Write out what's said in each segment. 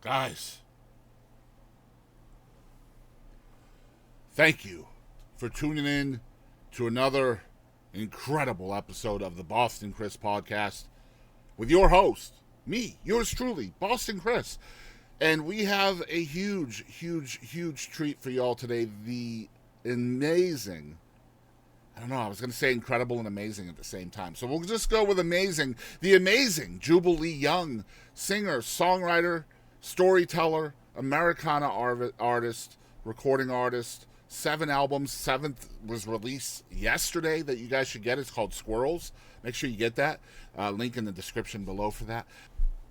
Guys, thank you for tuning in to another incredible episode of the Boston Chris podcast with your host, me, yours truly, Boston Chris. And we have a huge treat for y'all today. The amazing, I was going to say incredible and amazing at the same time. So we'll just go with amazing. The amazing Jubal Lee Young, singer, songwriter, storyteller, Americana artist, recording artist, 7 albums. 7th was released yesterday that you guys should get. It's called Squirrels. Make sure you get that. Link in the description below for that.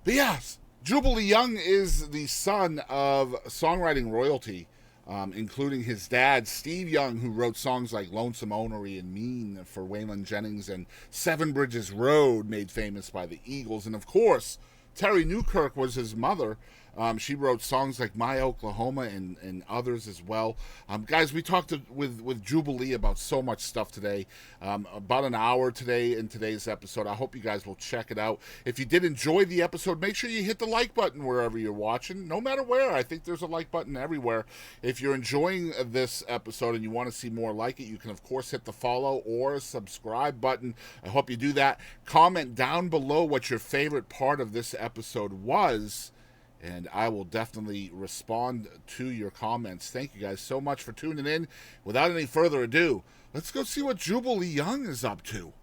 But yes, Jubal Lee Young is the son of songwriting royalty, including his dad, Steve Young, who wrote songs like Lonesome Onery and Mean for Waylon Jennings, and Seven Bridges Road, made famous by the Eagles. And of course, Terry Newkirk was his mother. She wrote songs like My Oklahoma and others as well. Guys, we talked with Jubal Lee about so much stuff today. About an hour today in today's episode. I hope you guys will check it out. If you did enjoy the episode, make sure you hit the like button wherever you're watching. No matter where. I think there's a like button everywhere. If you're enjoying this episode and you want to see more like it, you can, of course, hit the follow or subscribe button. I hope you do that. Comment down below what your favorite part of this episode was, and I will definitely respond to your comments. Thank you guys so much for tuning in. Without any further ado, let's go see what Jubal Lee Young is up to.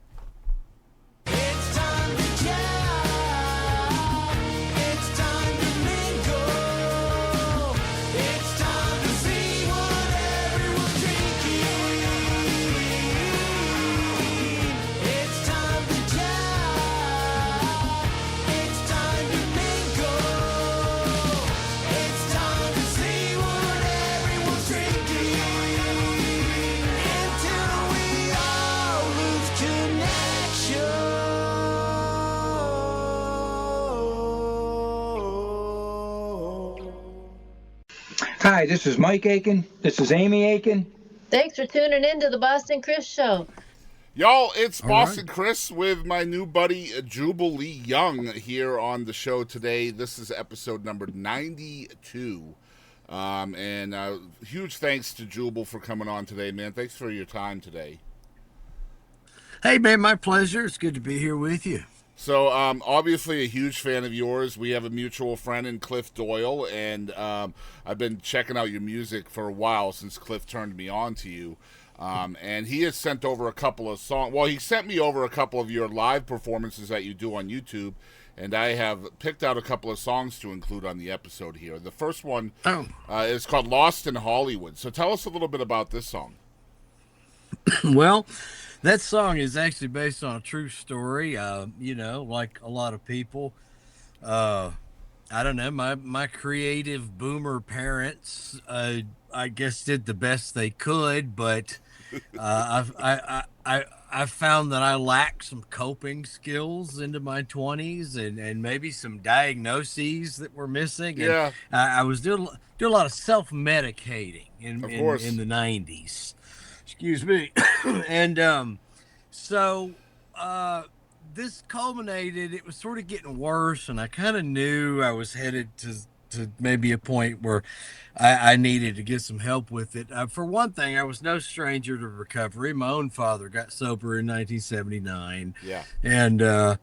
It's time to jam. It's time to mingle. It's time to see what everyone's drinking. It's time to jam. It's time to mingle. It's time to see what everyone's drinking. Until we all lose connection. Hi, this is Mike Aiken. This is Amy Aiken. Thanks for tuning in to the Boston Chris Show. Y'all, it's Boston Chris with my new buddy Jubal Lee Young here on the show today. This is episode number 92. And huge thanks to Jubal for coming on today, man. Thanks for your time today. Hey, man, my pleasure. It's good to be here with you. So, obviously a huge fan of yours. We have a mutual friend in Cliff Doyle, and I've been checking out your music for a while since Cliff turned me on to you. And he has sent over a couple of songs. Well, he sent me over a couple of your live performances that you do on YouTube, and I have picked out a couple of songs to include on the episode here. The first one is called Lost in Hollywood. So tell us a little bit about this song. Well, that song is actually based on a true story. Like a lot of people, I don't know, my creative boomer parents, I guess did the best they could, but I found that I lacked some coping skills into my 20s and maybe some diagnoses that were missing. Yeah. And I was doing a lot of self-medicating in the 90s. Excuse me. And so this culminated, it was sort of getting worse, and I kind of knew I was headed to maybe a point where I needed to get some help with it. For one thing, I was no stranger to recovery. My own father got sober in 1979. Yeah. And I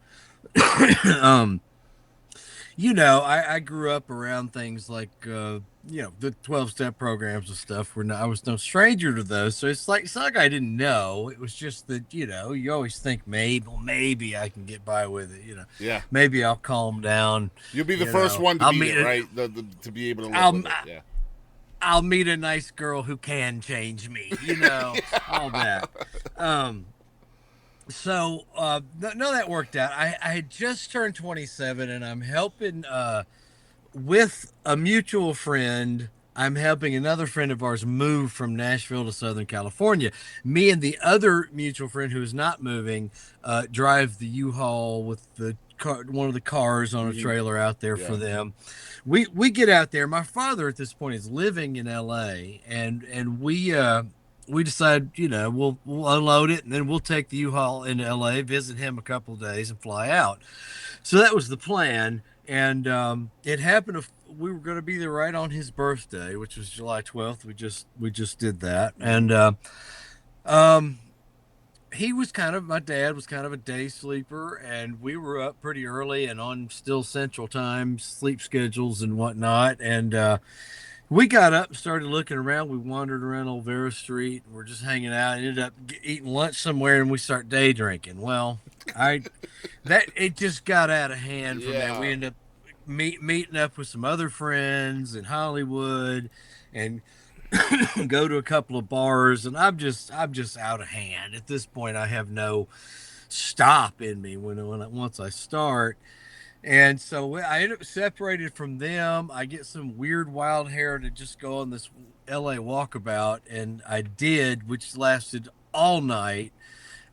grew up around things like the 12-step programs and stuff. I was no stranger to those, so it's like I didn't know. It was just that you always think maybe I can get by with it. Yeah. Maybe I'll calm down. You'll be the first one to beat it, right? To be able to live with it. Yeah. I'll meet a nice girl who can change me. All that. So that worked out. I had just turned 27, and I'm helping with a mutual friend. I'm helping another friend of ours move from Nashville to Southern California. Me and the other mutual friend who is not moving drive the U-Haul with the car, one of the cars on a trailer out there for them. We get out there. My father at this point is living in LA, and we decide, we'll unload it, and then we'll take the U-Haul into LA, visit him a couple of days, and fly out. So that was the plan. And it happened to we were going to be there right on his birthday, which was July 12th. We just did that, and he was my dad was kind of a day sleeper, and we were up pretty early and on still Central Time sleep schedules and whatnot, and we got up and started looking around. We wandered around Old Vera Street. We're just hanging out. Ended up eating lunch somewhere, and we start day drinking. Well, it just got out of hand from that. We ended up meeting up with some other friends in Hollywood, and go to a couple of bars. And I'm just out of hand at this point. I have no stop in me once I start. And so I ended up separated from them. I get some weird wild hair to just go on this LA walkabout, and I did, which lasted all night.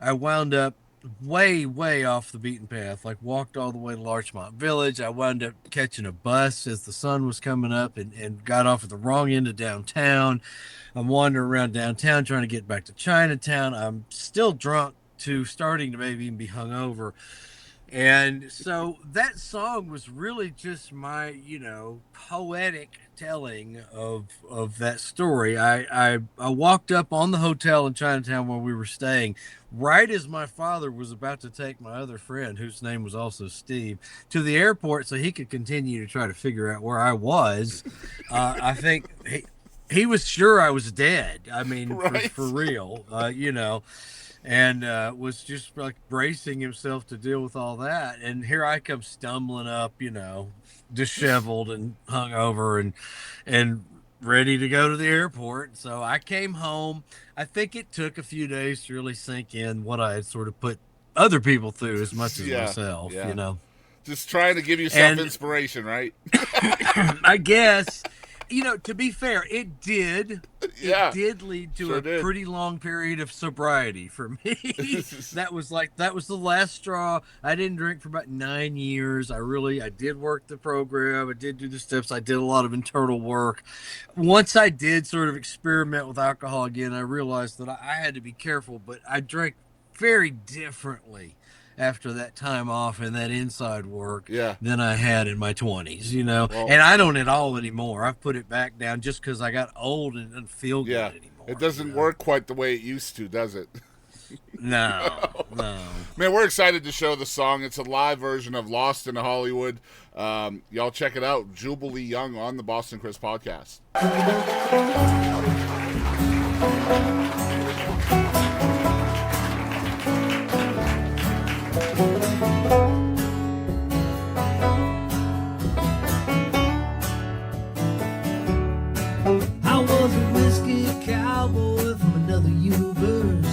I wound up way off the beaten path, like walked all the way to Larchmont Village. I wound up catching a bus as the sun was coming up, and got off at the wrong end of downtown. I'm wandering around downtown trying to get back to Chinatown. I'm still drunk to starting to maybe even be hungover. And so that song was really just my, poetic telling of that story. I walked up on the hotel in Chinatown where we were staying, right as my father was about to take my other friend, whose name was also Steve, to the airport so he could continue to try to figure out where I was. I think he was sure I was dead. I mean, right. for real, and was just like bracing himself to deal with all that. And here I come stumbling up, disheveled and hungover and ready to go to the airport. So I came home. I think it took a few days to really sink in what I had sort of put other people through as much as myself, Just trying to give yourself inspiration, right? I guess. To be fair, it did lead to a pretty long period of sobriety for me. that was the last straw. I didn't drink for about 9 years. I did work the program. I did do the steps. I did a lot of internal work. Once I did sort of experiment with alcohol again, I realized that I had to be careful, but I drank very differently after that time off and that inside work than I had in my 20s, well, and I don't at all anymore. I've put it back down just because I got old and it doesn't feel good anymore. It doesn't work quite the way it used to, does it? No. Man, we're excited to show the song. It's a live version of Lost in Hollywood. Y'all check it out. Jubal Lee Young on the Boston Chris podcast. I was a whiskey cowboy from another universe,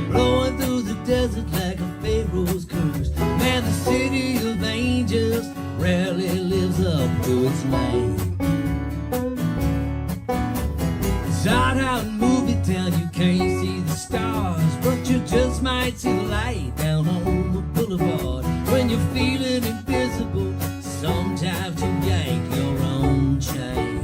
blowing through the desert like a Pharaoh's curse. Man, the city of angels rarely lives up to its name. It's hot out in movie town, you can't see the stars, but you just might see the light down on the boulevard. When you're feeling invisible, sometimes you yank your own chain.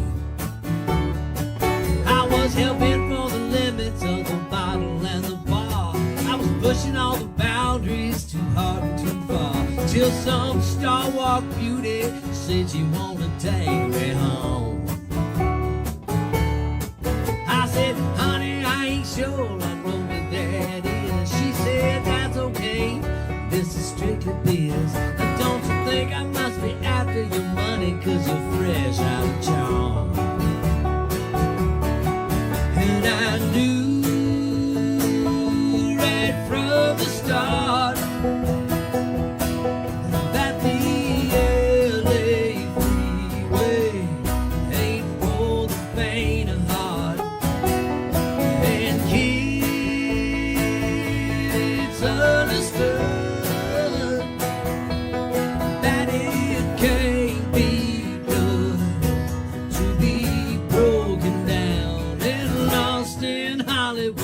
I was hell-bent for the limits of the bottle and the bar. I was pushing all the boundaries too hard and too far, till some star-walk beauty said she wanted to take me home. I said, honey, I ain't sure I know what that is. She said, that's okay, this is strictly biz. Now don't you think I must be after your money, cause you're fresh out of charm. And I knew right from the start that the LA freeway ain't for the faint of heart. And kids understood that it can't be good to be broken down and lost in Hollywood.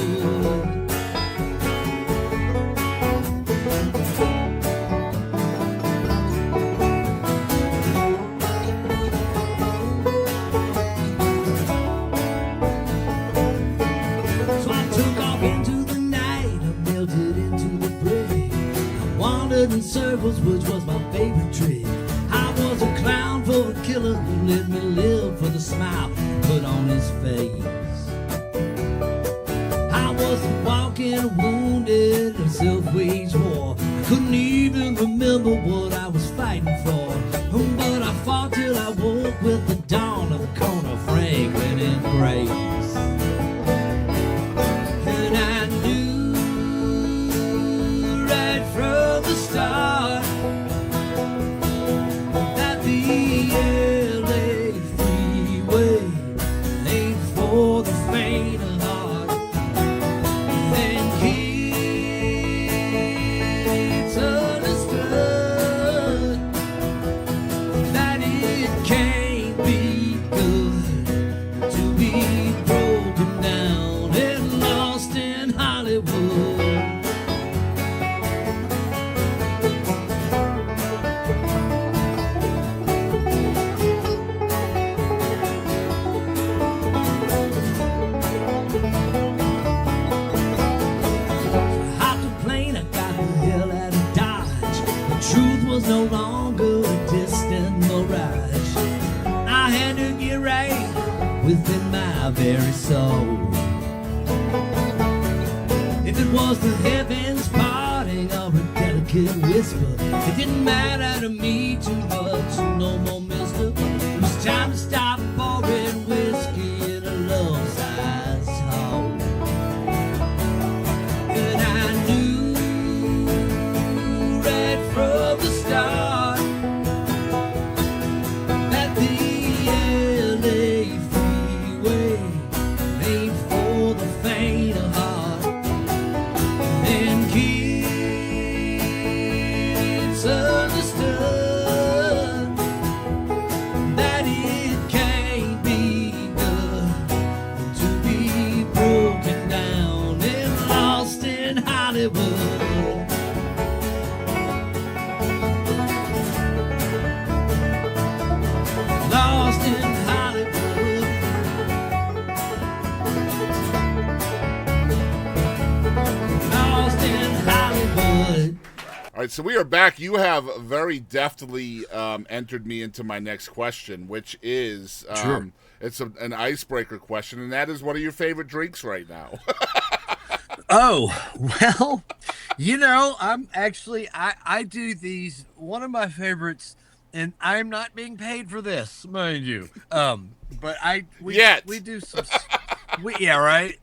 So I took off into the night, I melted into the break. I wandered in circles, which was my favorite trick. I was a clown for a killer who led me live for the smile put on his face. I was walking wounded in self-wage war. I couldn't even remember what I was fighting for. But I fought till I woke with the dawn of the corner, Franklin and Grace. And I knew right from the start that the LA freeway ain't for the faint of heart. And kids understood that it can't be good to be broken down and lost in Hollywood. Hopped a plane, I got the hell out of Dodge. The truth was no longer a distant mirage. I had to get right within my very soul. If it was the heavens parting or a delicate whisper, it didn't matter to me too much, no more mister. It was time to stop pouring whiskey in a love-sized hole. And I knew right from the start that the LA freeway ain't for the faint of heart. And kids understood that it can't be good to be broken down and lost in Hollywood. Lost in Hollywood. Lost in Hollywood. All right, so we are back. You have very deftly entered me into my next question, which is Sure. it's an icebreaker question, and that is, what are your favorite drinks right now? Oh, well, you know, I'm actually, I do these, one of my favorites, and I'm not being paid for this, mind you. But Yet. we do some, yeah, right.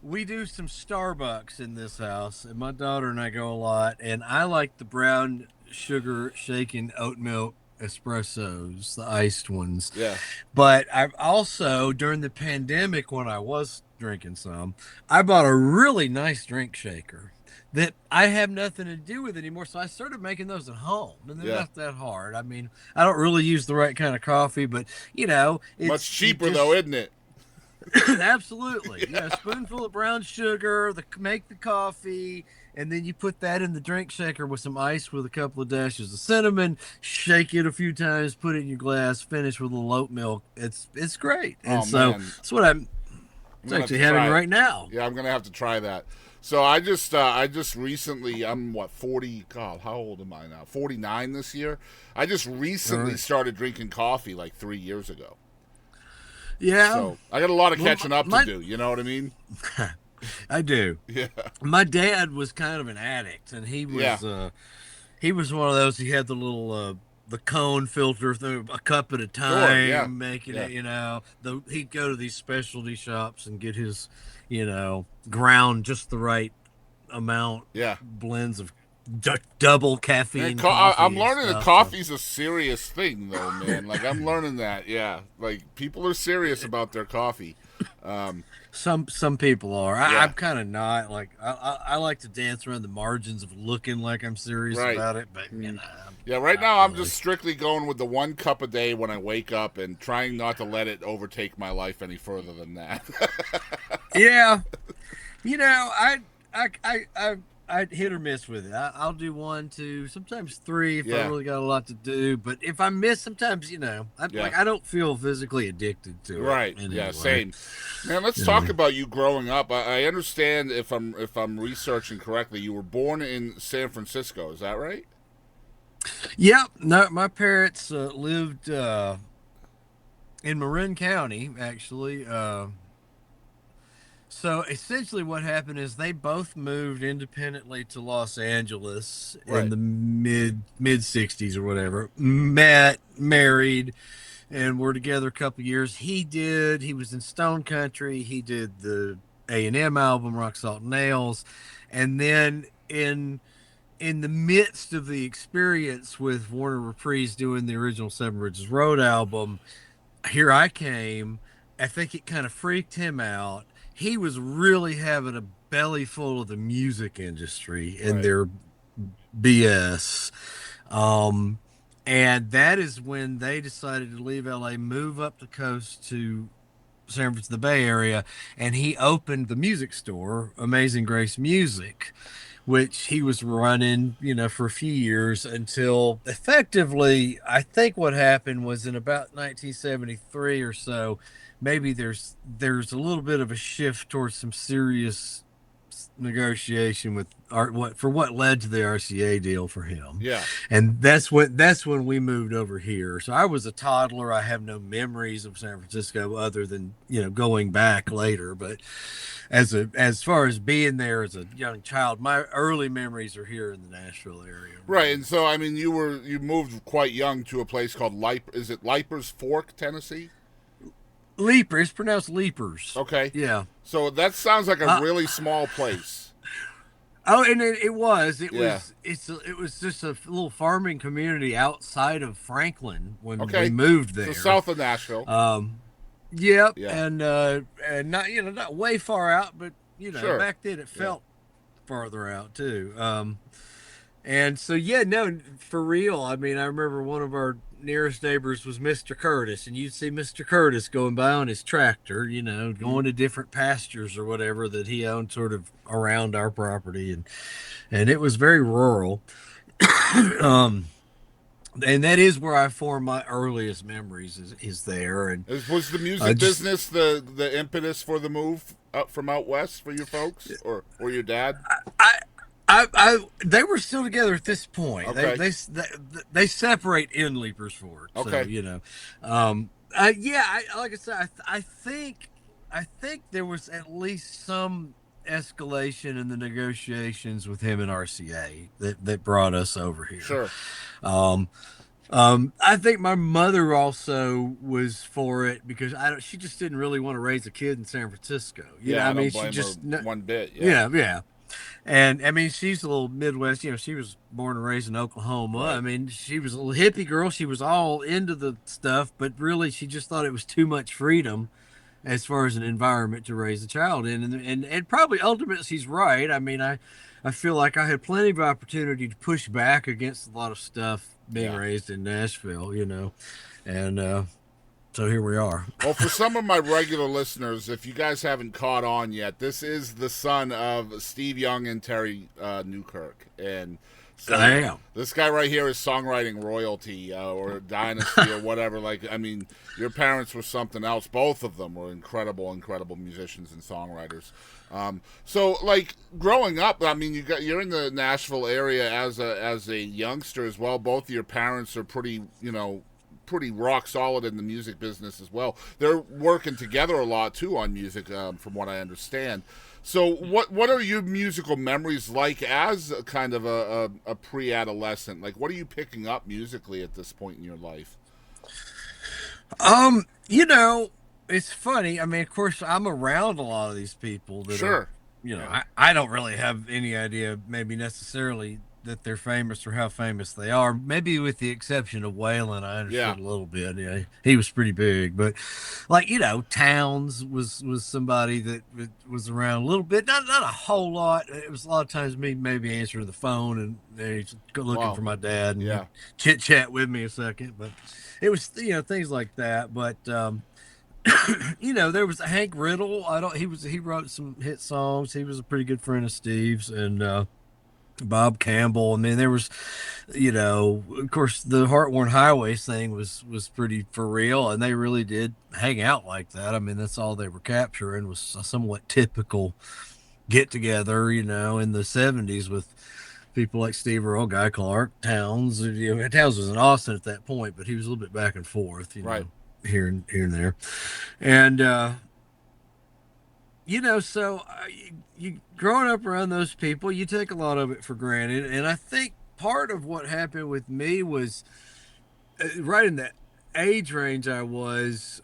We do some Starbucks in this house, and my daughter and I go a lot, and I like the brown sugar shaken oat milk espressos, the iced ones. Yeah. But I've also, during the pandemic, when I was drinking some, I bought a really nice drink shaker that I have nothing to do with anymore. So I started making those at home, and they're Yeah. not that hard. I mean, I don't really use the right kind of coffee, but you know, it's Much cheaper, just- though, isn't it? Absolutely. Yeah, a spoonful of brown sugar, make the coffee, and then you put that in the drink shaker with some ice with a couple of dashes of cinnamon, shake it a few times, put it in your glass, finish with a little oat milk. It's great. And Oh, so man. that's what I'm gonna have actually to try having it. right now. Yeah, I'm gonna have to try that. So I just recently, I'm 40. God, how old am I now? 49 this year. I just recently Right. started drinking coffee like 3 years ago. Yeah, So I got a lot of Well, catching up my- to do. You know what I mean? I do. Yeah. My dad was kind of an addict, and he was one of those. He had the little the cone filter through a cup at a time, yeah. making Yeah. it. He'd go to these specialty shops and get his, ground just the right amount, Yeah. blends of double caffeine. Man, coffee I'm and learning that stuff. coffee's a serious thing, though, man. Like, I'm learning that, yeah. Like, people are serious about their coffee. Some people are. Yeah. I'm kind of not. Like I like to dance around the margins of looking like I'm serious Right. about it, but Yeah, right not now I'm really. just strictly going with the 1 cup a day when I wake up and trying not to let it overtake my life any further than that. Yeah, I hit or miss with it. I'll do 1, 2, sometimes 3 if I Yeah. really got a lot to do. But if I miss, sometimes I don't feel physically addicted to it. Right. in Yeah. any way. Same. Man, let's talk about you growing up. I understand, if I'm researching correctly, you were born in San Francisco. Is that right? Yep. No, my parents lived in Marin County, actually. So essentially, what happened is they both moved independently to Los Angeles in Right. the mid '60s or whatever. Met, married, and were together a couple years. He was in Stone Country. He did the A&M album, Rock Salt Nails, and then in the midst of the experience with Warner Reprise doing the original Seven Bridges Road album, Here I Came. I think it kind of freaked him out. He was really having a belly full of the music industry and Right. their BS. And that is when they decided to leave LA, move up the coast to San Francisco, the Bay Area, and he opened the music store, Amazing Grace Music, which he was running, for a few years until effectively, I think what happened was in about 1973 or so, maybe there's a little bit of a shift towards some serious negotiation with what led to the RCA deal for him. Yeah. And that's when we moved over here. So I was a toddler. I have no memories of San Francisco other than, going back later, but as far as being there as a young child, my early memories are here in the Nashville area. Right. And so, I mean, you moved quite young to a place called Leiper. Is it Leiper's Fork, Tennessee? Leiper. It's pronounced Leapers. Okay. Yeah. So that sounds like a really small place. Oh, and it was. It Yeah. was just a little farming community outside of Franklin when Okay. we moved there. So south of Nashville. Yep. Yeah. And not not way far out, but Sure. back then it felt farther out too. And so no, for real. I mean, I remember one of our nearest neighbors was Mr. Curtis, and you'd see Mr. Curtis going by on his tractor, going to different pastures or whatever that he owned sort of around our property, and it was very rural. And that is where I form my earliest memories is there. And Was the music business the impetus for the move up from out west for your folks or your dad? They were still together at this point. Okay. They separate in Leapers Fork. Okay. So, like I said, I think there was at least some escalation in the negotiations with him and RCA that brought us over here. Sure. I think my mother also was for it because she just didn't really want to raise a kid in San Francisco. I mean, don't blame her one bit. Yeah. And I mean, she's a little Midwest. She was born and raised in Oklahoma. Right. I mean, she was a little hippie girl. She was all into the stuff, but really, she just thought it was too much freedom as far as an environment to raise a child in. And probably ultimately, she's right. I mean, I feel like I had plenty of opportunity to push back against a lot of stuff being raised in Nashville, and so here we are. Well, for some of my regular listeners, if you guys haven't caught on yet, this is the son of Steve Young and Terry Newkirk. And so Damn. This guy right here is songwriting royalty or Dynasty or whatever. Like, I mean, your parents were something else. Both of them were incredible musicians and songwriters. So, like, growing up, I mean, you're in the Nashville area as a youngster as well. Both of your parents are pretty rock solid in the music business as well. They're working together a lot too on music, from what I understand. So what are your musical memories like as a kind of a pre-adolescent? Like, what are you picking up musically at this point in your life? It's funny. I mean, of course, I'm around a lot of these people that Sure. I don't really have any idea maybe necessarily that they're famous or how famous they are. Maybe with the exception of Waylon, I understood a little bit. Yeah, he was pretty big, but like Towns was somebody that was around a little bit, not a whole lot. It was a lot of times me maybe answering the phone and he's looking for my dad and chit chat with me a second. But it was things like that. But there was Hank Riddle. He wrote some hit songs. He was a pretty good friend of Steve's, and Bob Campbell. I mean, there was, of course, the Heartworn Highways thing was pretty for real, and they really did hang out like that. I mean, that's all they were capturing was a somewhat typical get together, in the 70s with people like Steve Earle, Guy Clark, Towns. Towns was in Austin at that point, but he was a little bit back and forth, Right. here and there, and you growing up around those people, you take a lot of it for granted, and I think part of what happened with me was right in the age range I was.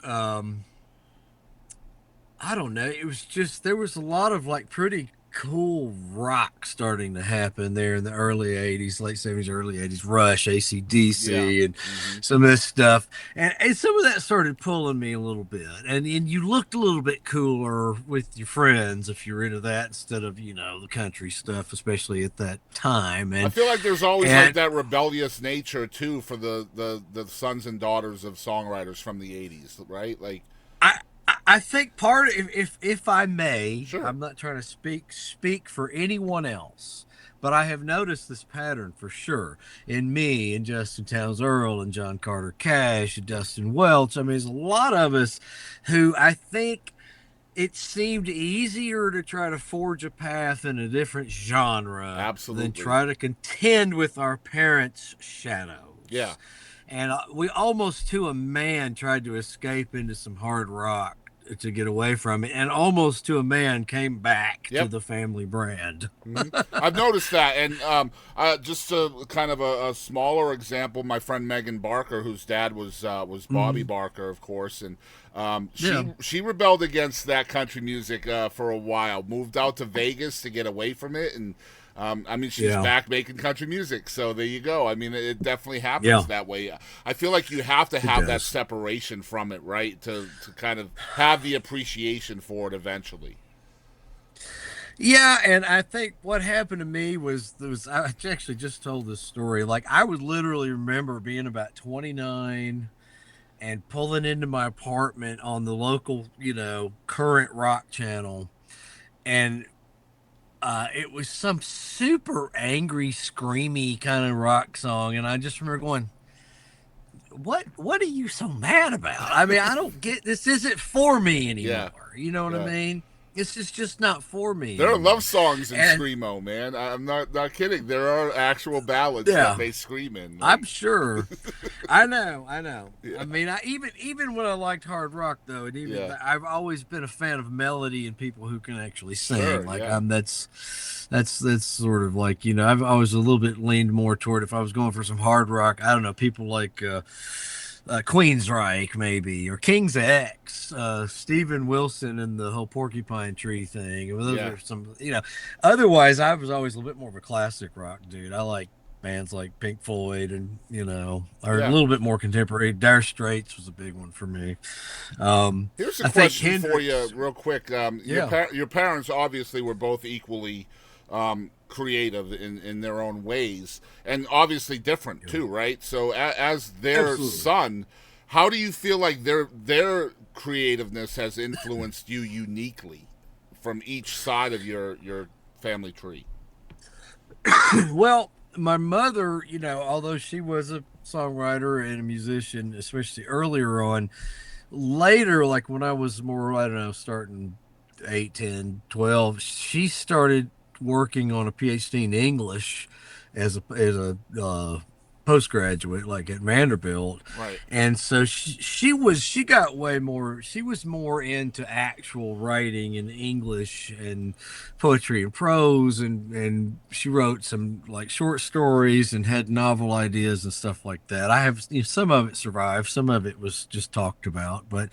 I don't know. It was just there was a lot of like pretty cool rock starting to happen there in the early 80s, late 70s, early 80s. Rush, AC/DC, and some of this stuff. And some of that started pulling me a little bit. And you looked a little bit cooler with your friends if you're into that instead of, the country stuff, especially at that time. And I feel like there's always like that rebellious nature, too, for the sons and daughters of songwriters from the 80s, right? Like, I think part of, if I may, sure. I'm not trying to speak for anyone else, but I have noticed this pattern for sure in me and Justin Townes Earl and John Carter Cash and Dustin Welch. I mean, there's a lot of us who I think it seemed easier to try to forge a path in a different genre Absolutely. than try to contend with our parents' shadows. Yeah. And we almost to a man tried to escape into some hard rock to get away from it, and almost to a man came back to the family brand. I've noticed that, and just kind of a smaller example, my friend Megan Barker, whose dad was Bobby Barker, of course, and she rebelled against that country music for a while, moved out to Vegas to get away from it, and I mean, she's back making country music, so there you go. I mean, it definitely happens that way. I feel like you have to have that separation from it, right, to kind of have the appreciation for it eventually. Yeah, and I think what happened to me was I actually just told this story. Like, I would literally remember being about 29 and pulling into my apartment on the local, current rock channel, and it was some super angry, screamy kind of rock song, and I just remember going, "What are you so mad about? I mean, I don't get this. Isn't for me anymore. Yeah. You know what I mean? It's just not for me. There are love songs in screamo, man. I'm not kidding. There are actual ballads that they scream in. Like. I'm sure. I know. Yeah. I mean, even when I liked hard rock though, and even I've always been a fan of melody and people who can actually sing. Sure, that's sort of like, I've always a little bit leaned more toward if I was going for some hard rock. I don't know, people like Queensryche maybe, or King's X, Steven Wilson and the whole Porcupine Tree thing. Those are some, Otherwise, I was always a little bit more of a classic rock dude. I like bands like Pink Floyd and or a little bit more contemporary. Dire Straits was a big one for me. Here's a question for you, real quick. Your parents obviously were both equally creative in their own ways, and obviously different too, right? So as their son, how do you feel like their creativeness has influenced you uniquely from each side of your family tree? Well, my mother, although she was a songwriter and a musician, especially earlier on, later, like when I was more, I don't know, starting 8, 10, 12, she started working on a PhD in English as a postgraduate, like at Vanderbilt. Right. And so she got way more, she was more into actual writing in English and poetry and prose, and she wrote some like short stories and had novel ideas and stuff like that. I have, some of it survived, some of it was just talked about, but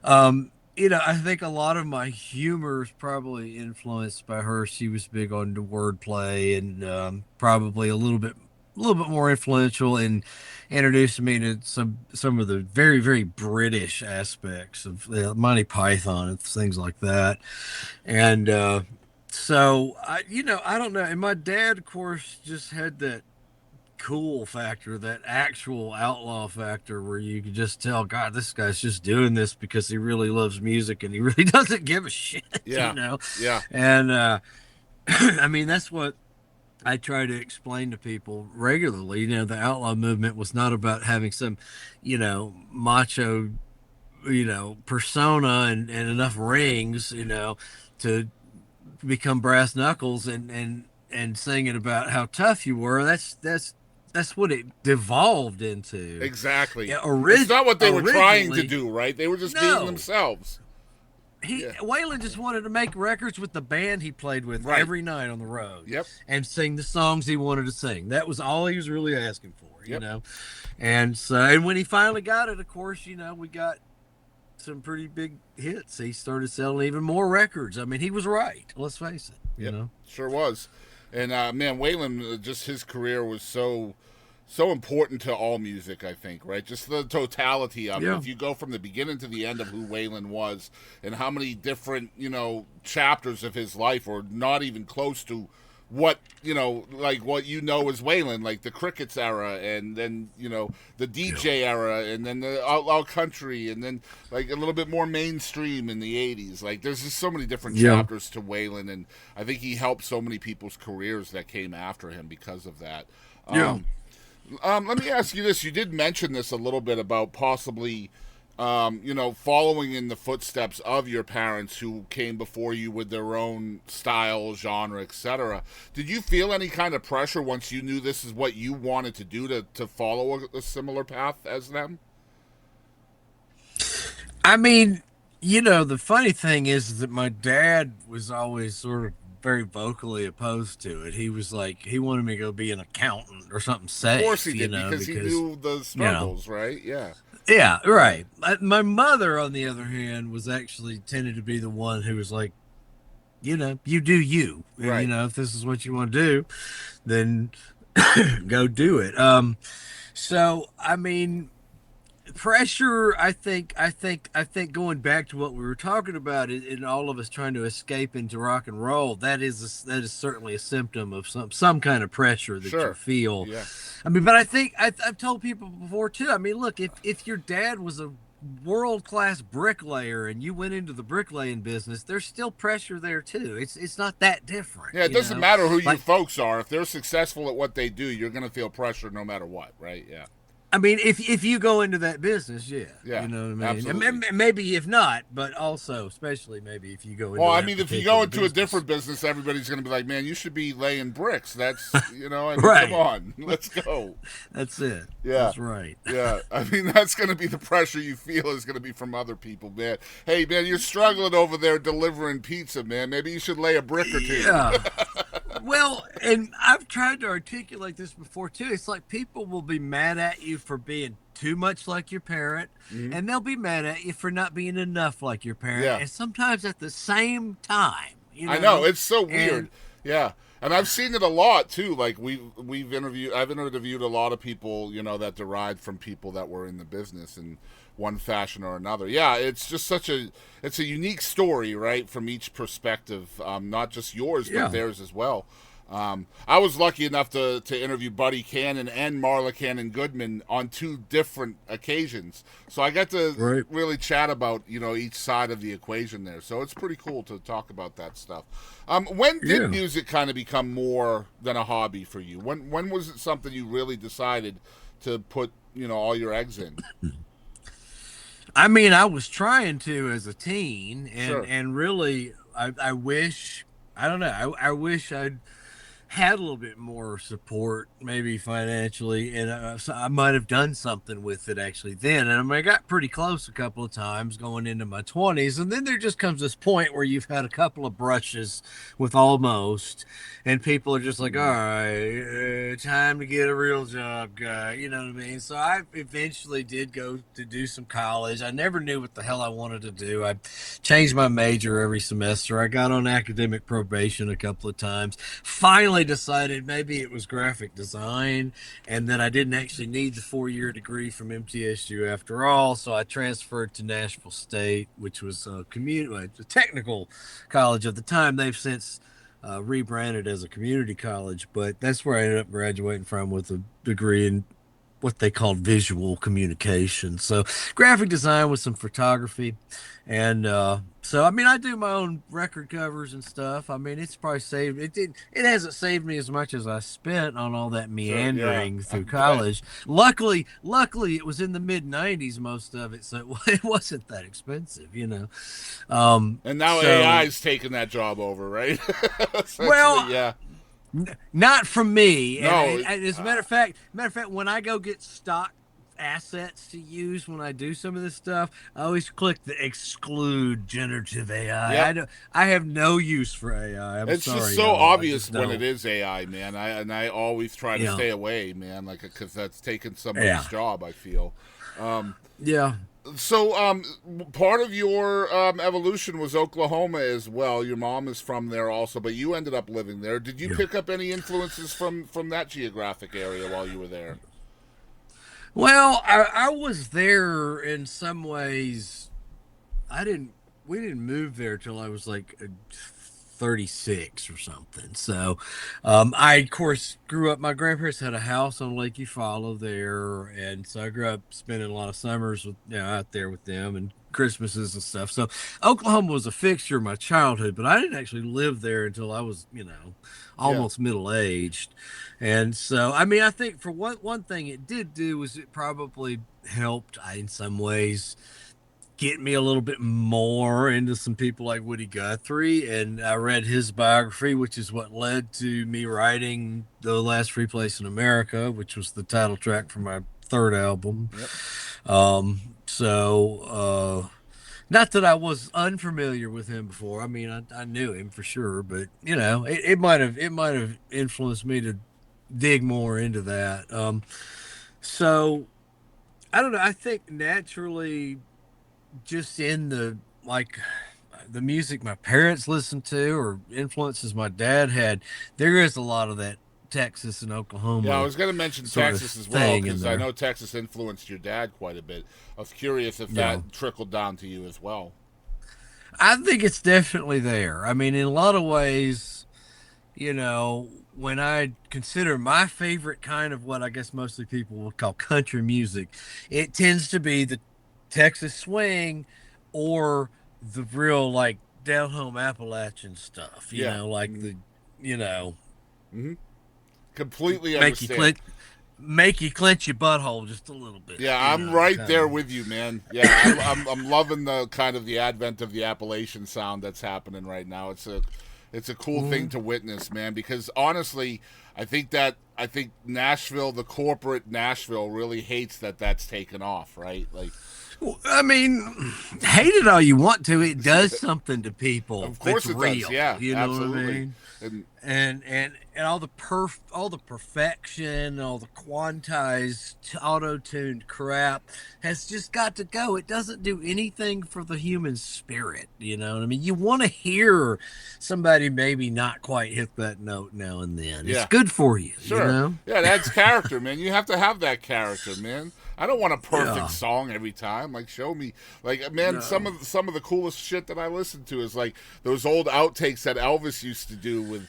I think a lot of my humor is probably influenced by her. She was big on the wordplay, and probably a little bit more influential in introducing me to some of the very, very British aspects of Monty Python and things like that. And so I don't know. And my dad, of course, just had that cool factor, that actual outlaw factor, where you could just tell, God, this guy's just doing this because he really loves music and he really doesn't give a shit. Yeah. And I mean, that's what I try to explain to people regularly. The outlaw movement was not about having some macho persona and enough rings to become brass knuckles and singing about how tough you were. That's that's what it devolved into. Exactly. Yeah, It's not what they were trying to originally- do, right? They were just being No. themselves. Waylon just wanted to make records with the band he played with Right. every night on the road. Yep. And sing the songs he wanted to sing. That was all he was really asking for, you Yep. know. And so, and when he finally got it, of course, you know, we got some pretty big hits. He started selling even more records. I mean, he was right. Let's face it. You know. Sure was. And man, Waylon, just his career was so important to all music, I think, right? Just the totality of it. Yeah. If you go from the beginning to the end of who Waylon was and how many different, you know, chapters of his life were not even close to what, you know, like what you know as Waylon, like the Crickets era, and then, you know, the DJ era, and then the outlaw country, and then like a little bit more mainstream in the 80s. Like there's just so many different chapters to Waylon, and I think he helped so many people's careers that came after him because of that. Let me ask you this. You did mention this a little bit about possibly, you know, following in the footsteps of your parents who came before you with their own style, genre, etc. Did you feel any kind of pressure once you knew this is what you wanted to do to follow a similar path as them? I mean, you know, the funny thing is that my dad was always sort of very vocally opposed to it. He was like, he wanted me to go be an accountant or something safe. Of course he you did, know, because he knew the struggles, right? Yeah. Yeah, right. My mother, on the other hand, was actually tended to be the one who was like, you know, you do you. And, Right. you know, if this is what you want to do, then go do it. So I mean, pressure. I think going back to what we were talking about, and all of us trying to escape into rock and roll, that is certainly a symptom of some kind of pressure that Sure. you feel. Yeah. I mean, but I think I've told people before too. I mean, look, if your dad was a world-class bricklayer and you went into the bricklaying business, there's still pressure there too. It's not that different. Yeah, it you doesn't know? matter who you Like, folks are. If they're successful at what they do, you're going to feel pressure no matter what, right? Yeah. I mean, if you go into that business, yeah, Yeah, you know what I mean. absolutely. And maybe if not, but also, especially maybe if you go into. Well, I that mean, if you particular go into business. a different business, everybody's going to be like, man, you should be laying bricks. That's, you know, I mean, Right. come on, let's go. That's it. Yeah. That's right. Yeah, I mean, that's going to be the pressure you feel is going to be from other people, man. Hey, man, you're struggling over there delivering pizza, man. Maybe you should lay a brick or two. Yeah. Well, and I've tried to articulate this before too. It's like people will be mad at you for being too much like your parent, and they'll be mad at you for not being enough like your parent. Yeah. And sometimes at the same time. You know? I know, it's so weird. And- Yeah. And I've seen it a lot too. Like I've interviewed a lot of people, you know, that derived from people that were in the business in one fashion or another. Yeah, it's just it's a unique story, right, from each perspective, not just yours Yeah. but theirs as well. I was lucky enough to interview Buddy Cannon and Marla Cannon Goodman on two different occasions, so I got to Right. really chat about, you know, each side of the equation there. So it's pretty cool to talk about that stuff. When did Yeah. music kind of become more than a hobby for you? When was it something you really decided to put, you know, all your eggs in? I mean, I was trying to as a teen, and Sure. and really, I wish, I don't know, I wish I'd had a little bit more support, maybe financially, and so I might have done something with it actually then. And I mean, I got pretty close a couple of times going into my 20s, and then there just comes this point where you've had a couple of brushes with almost, and people are just like, all right, time to get a real job, guy. You know what I mean? So I eventually did go to do some college. I never knew what the hell I wanted to do. I changed my major every semester. I got on academic probation a couple of times. Finally decided maybe it was graphic design, and then I didn't actually need the 4-year degree from MTSU after all, so I transferred to Nashville State, which was a technical college at the time. They've since rebranded as a community college, but that's where I ended up graduating from with a degree in what they called visual communication. So graphic design with some photography. And so I mean, I do my own record covers and stuff. I mean, it's probably saved it hasn't saved me as much as I spent on all that meandering yeah, through I bet. college. Luckily it was in the mid-90s, most of it, so it wasn't that expensive, you know. And now So- AI's taking that job over, right? Essentially, Well, yeah. Not from me. No, And as a matter of fact, when I go get stock assets to use when I do some of this stuff, I always click the exclude generative AI. yep. I have no use for AI. I'm It's sorry, just so y'all. I obvious just when it don't. is AI, man. I always try to Yeah. stay away, man, like because that's taken somebody's Yeah. job. I feel. Yeah. So, part of your evolution was Oklahoma as well. Your mom is from there also, but you ended up living there. Did you Yeah. pick up any influences from that geographic area while you were there? Well, I was there in some ways. I didn't. We didn't move there till I was like 36 or something. So, I of course grew up. My grandparents had a house on Lake Eufaula there, and so I grew up spending a lot of summers with out there with them and Christmases and stuff. So, Oklahoma was a fixture of my childhood, but I didn't actually live there until I was Yeah, almost middle aged. And so, I mean, I think for one thing it did do was it probably helped in some ways get me a little bit more into some people like Woody Guthrie. And I read his biography, which is what led to me writing The Last Free Place in America, which was the title track for my third album. yep. Not that I was unfamiliar with him before. I mean, I knew him for sure, but it might have influenced me to dig more into that. So I don't know. I think naturally, just in the music my parents listened to or influences my dad had, there is a lot of that Texas and Yeah, I Oklahoma was going to mention sort of Texas as well thing in because I there. know Texas influenced your dad quite a bit. I was curious if Yeah. that trickled down to you as well. I think it's definitely there. I mean, in a lot of ways, when I consider my favorite kind of what I guess mostly people will call country music, it tends to be the Texas swing or the real like down home Appalachian stuff, Yeah, like you know, completely make you understand. make you clench your butthole just a little bit. Yeah, I'm right Kind there of. with you, man. Yeah, I'm loving the kind of the advent of the Appalachian sound that's happening right now. It's a cool thing to witness, man. Because honestly, I think Nashville, the corporate Nashville, really hates that that's taken off, right? Like, I mean, hate it all you want to. It does something to people. of course That's it does. real. Yeah, You know what I absolutely. mean? And And all the perfection, all the quantized auto-tuned crap has just got to go. It doesn't do anything for the human spirit. You know what I mean? You want to hear somebody maybe not quite hit that note now and then. It's yeah, good for you. sure. Yeah, it adds character, man. You have to have that character, man. I don't want a perfect Yeah. song every time. Like, show me, like, man. No. Some of the coolest shit that I listen to is like those old outtakes that Elvis used to do with,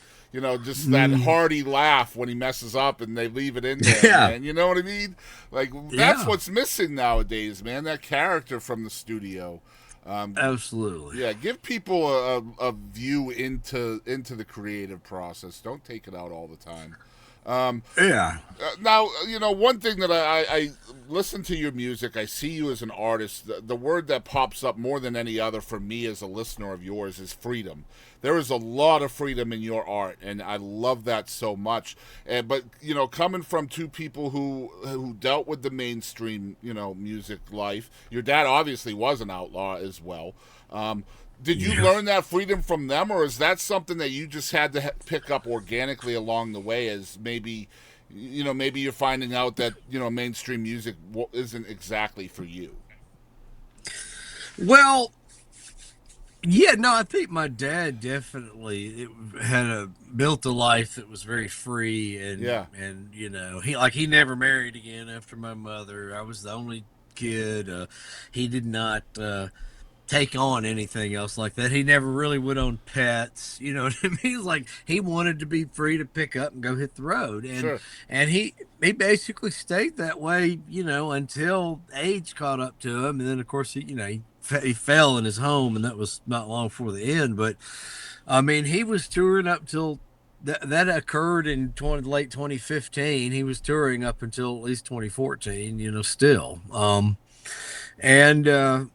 just that hearty laugh when he messes up and they leave it in there, Yeah. man. You know what I mean? Like, that's Yeah. what's missing nowadays, man. That character from the studio. Absolutely. Yeah, give people a view into the creative process. Don't take it out all the time. Yeah. Now, one thing that I listen to your music, I see you as an artist. The word that pops up more than any other for me as a listener of yours is freedom. There is a lot of freedom in your art, and I love that so much. But coming from two people who dealt with the mainstream, music life, your dad obviously was an outlaw as well. Did you learn that freedom from them, or is that something that you just had to pick up organically along the way? As maybe you're finding out that mainstream music isn't exactly for you. Well, yeah, no, I think my dad definitely had built a life that was very free and Yeah, he never married again after my mother. I was the only kid. He did not take on anything else like that. He never really would own pets. You know what I mean? Like he wanted to be free to pick up and go hit the road, and sure. he basically stayed that way, until age caught up to him, and then of course he fell in his home, and that was not long before the end. But I mean, he was touring up till that occurred in late 2015. He was touring up until at least 2014. Still, and.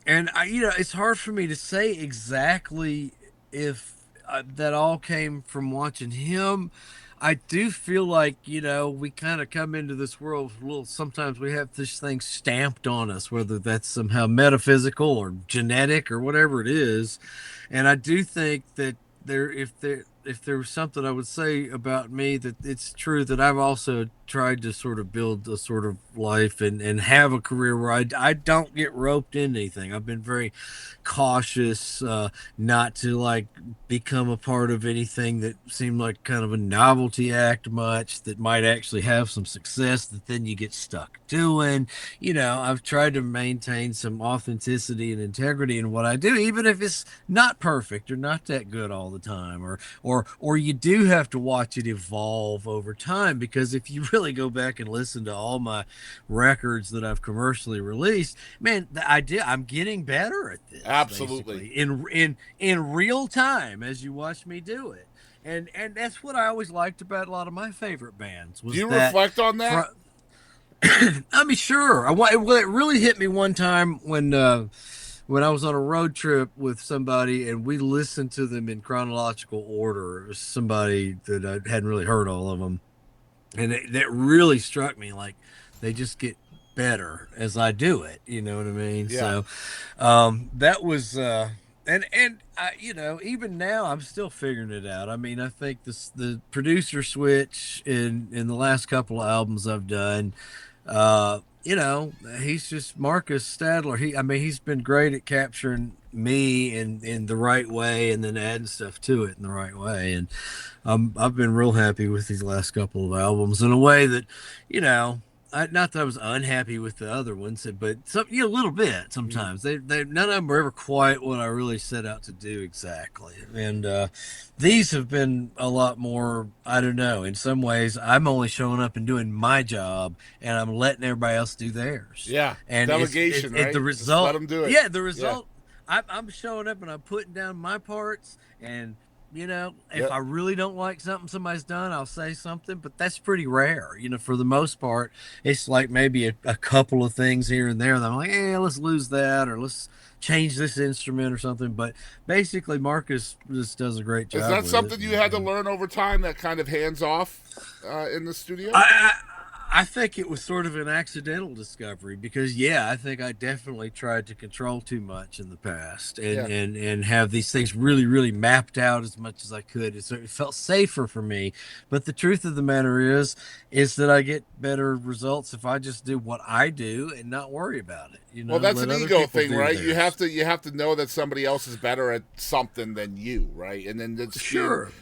And it's hard for me to say exactly if that all came from watching him. I do feel like, we kind of come into this world with a little, sometimes we have this thing stamped on us, whether that's somehow metaphysical or genetic or whatever it is. And I do think that if there was something I would say about me, that it's true that I've also tried to sort of build a sort of life and have a career where I don't get roped into anything. I've been very cautious, not to like become a part of anything that seemed like kind of a novelty act much that might actually have some success that then you get stuck doing. I've tried to maintain some authenticity and integrity in what I do, even if it's not perfect or not that good all the time, or you do have to watch it evolve over time, because if you really go back and listen to all my records that I've commercially released, man, I'm getting better at this. Absolutely. In real time as you watch me do it. And that's what I always liked about a lot of my favorite bands. Do you reflect on that? I mean, sure. It really hit me one time when I was on a road trip with somebody and we listened to them in chronological order. It was somebody that I hadn't really heard all of them. And that really struck me, like they just get better as I do it. You know what I mean? Yeah. So that was, and even now I'm still figuring it out. I mean, I think the producer switch in the last couple of albums I've done, he's just Marcus Stadler. He's been great at capturing me in the right way and then adding stuff to it in the right way. And I've been real happy with these last couple of albums in a way that, not that I was unhappy with the other ones, but a little bit sometimes. They none of them were ever quite what I really set out to do exactly. And these have been a lot more, I don't know, in some ways I'm only showing up and doing my job and I'm letting everybody else do theirs. Yeah. And delegation, right? The result, just let them do it. Yeah, the result, yeah. I'm showing up and I'm putting down my parts, and if I really don't like something somebody's done, I'll say something, but that's pretty rare. For the most part, it's like maybe a couple of things here and there that I'm like, let's lose that, or let's change this instrument or something. But basically, Marcus just does a great job. Is that something you had to learn over time, that kind of hands off in the studio? I think it was sort of an accidental discovery because, I think I definitely tried to control too much in the past and have these things really, really mapped out as much as I could. So it felt safer for me. But the truth of the matter is that I get better results if I just do what I do and not worry about it. Well, that's an ego thing, right? You have to know that somebody else is better at something than you, right? And then it's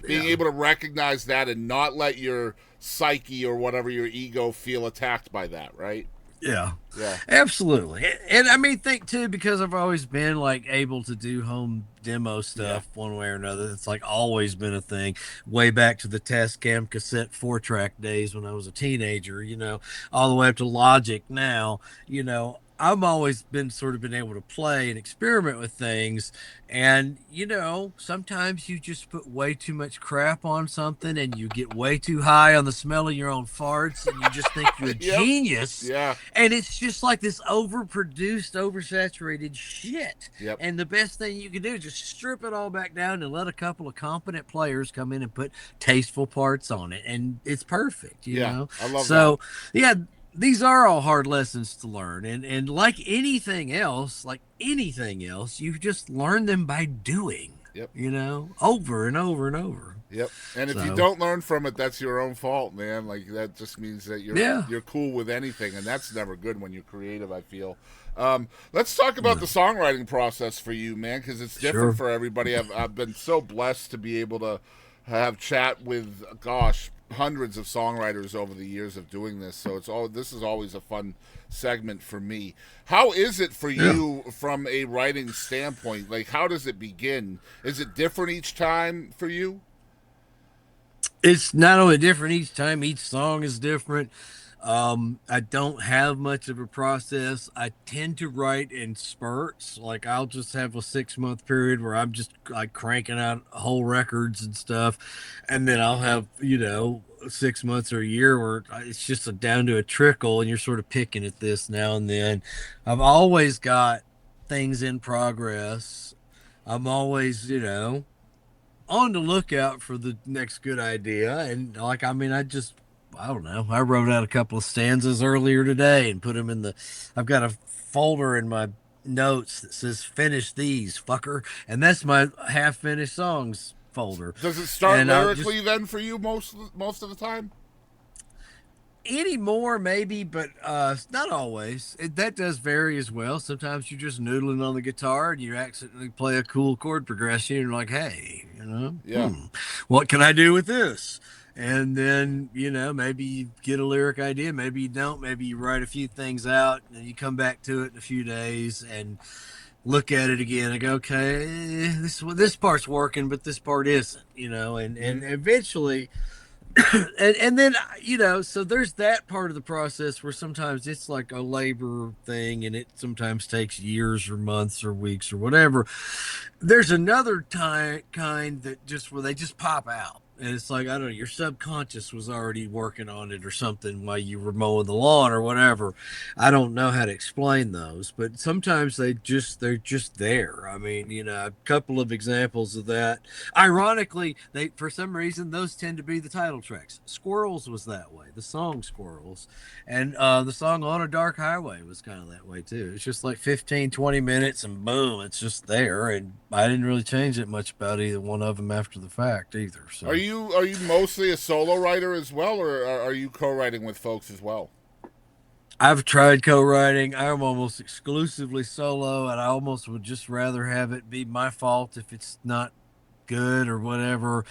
being able to recognize that and not let your psyche or whatever, your ego, feel attacked by that, right? Yeah, absolutely. And I mean, think too, because I've always been like able to do home demo stuff one way or another. It's like always been a thing way back to the Tascam cassette 4-track days when I was a teenager, all the way up to Logic now, I've always been able to play and experiment with things. And, sometimes you just put way too much crap on something and you get way too high on the smell of your own farts and you just think you're a genius. Yeah. And it's just like this overproduced, oversaturated shit. Yep. And the best thing you can do is just strip it all back down and let a couple of competent players come in and put tasteful parts on it. And it's perfect, you know? I love that. So, these are all hard lessons to learn. And like anything else, you just learn them by doing, over and over and over. Yep. And if you don't learn from it, that's your own fault, man. Like that just means that you're cool with anything. And that's never good when you're creative, I feel. Let's talk about the songwriting process for you, man, because it's different for everybody. I've been so blessed to be able to have chat with, hundreds of songwriters over the years of doing this, so this is always a fun segment for me. How is it for you from a writing standpoint? Like, how does it begin? Is it different each time for you? It's not only different each time, each song is different. I don't have much of a process. I tend to write in spurts. Like I'll just have a 6-month period where I'm just like cranking out whole records and stuff. And then I'll have, 6 months or a year where it's just down to a trickle and you're sort of picking at this now and then. I've always got things in progress. I'm always, on the lookout for the next good idea. And like, I mean, I don't know. I wrote out a couple of stanzas earlier today and put them I've got a folder in my notes that says "Finish these, fucker," and that's my half-finished songs folder. Does it start And lyrically then for you most of the time? anymore maybe, but not always. That does vary as well. Sometimes you're just noodling on the guitar and you accidentally play a cool chord progression and you're like, hey, Yeah. What can I do with this? And then, maybe you get a lyric idea, maybe you don't, maybe you write a few things out and you come back to it in a few days and look at it again and go, okay, this part's working, but this part isn't, and eventually and then so there's that part of the process where sometimes it's like a labor thing and it sometimes takes years or months or weeks or whatever. There's another kind that just where they just pop out. And it's like, I don't know, your subconscious was already working on it or something while you were mowing the lawn or whatever. I don't know how to explain those, but sometimes they're just there. I mean, a couple of examples of that. Ironically, for some reason, those tend to be the title tracks. Squirrels was that way, the song Squirrels. And the song On a Dark Highway was kind of that way too. It's just like 15, 20 minutes and boom, it's just there. And I didn't really change it much about either one of them after the fact either. So Are you mostly a solo writer as well, or are you co-writing with folks as well? I've tried co-writing. I'm almost exclusively solo, and I almost would just rather have it be my fault if it's not good or whatever.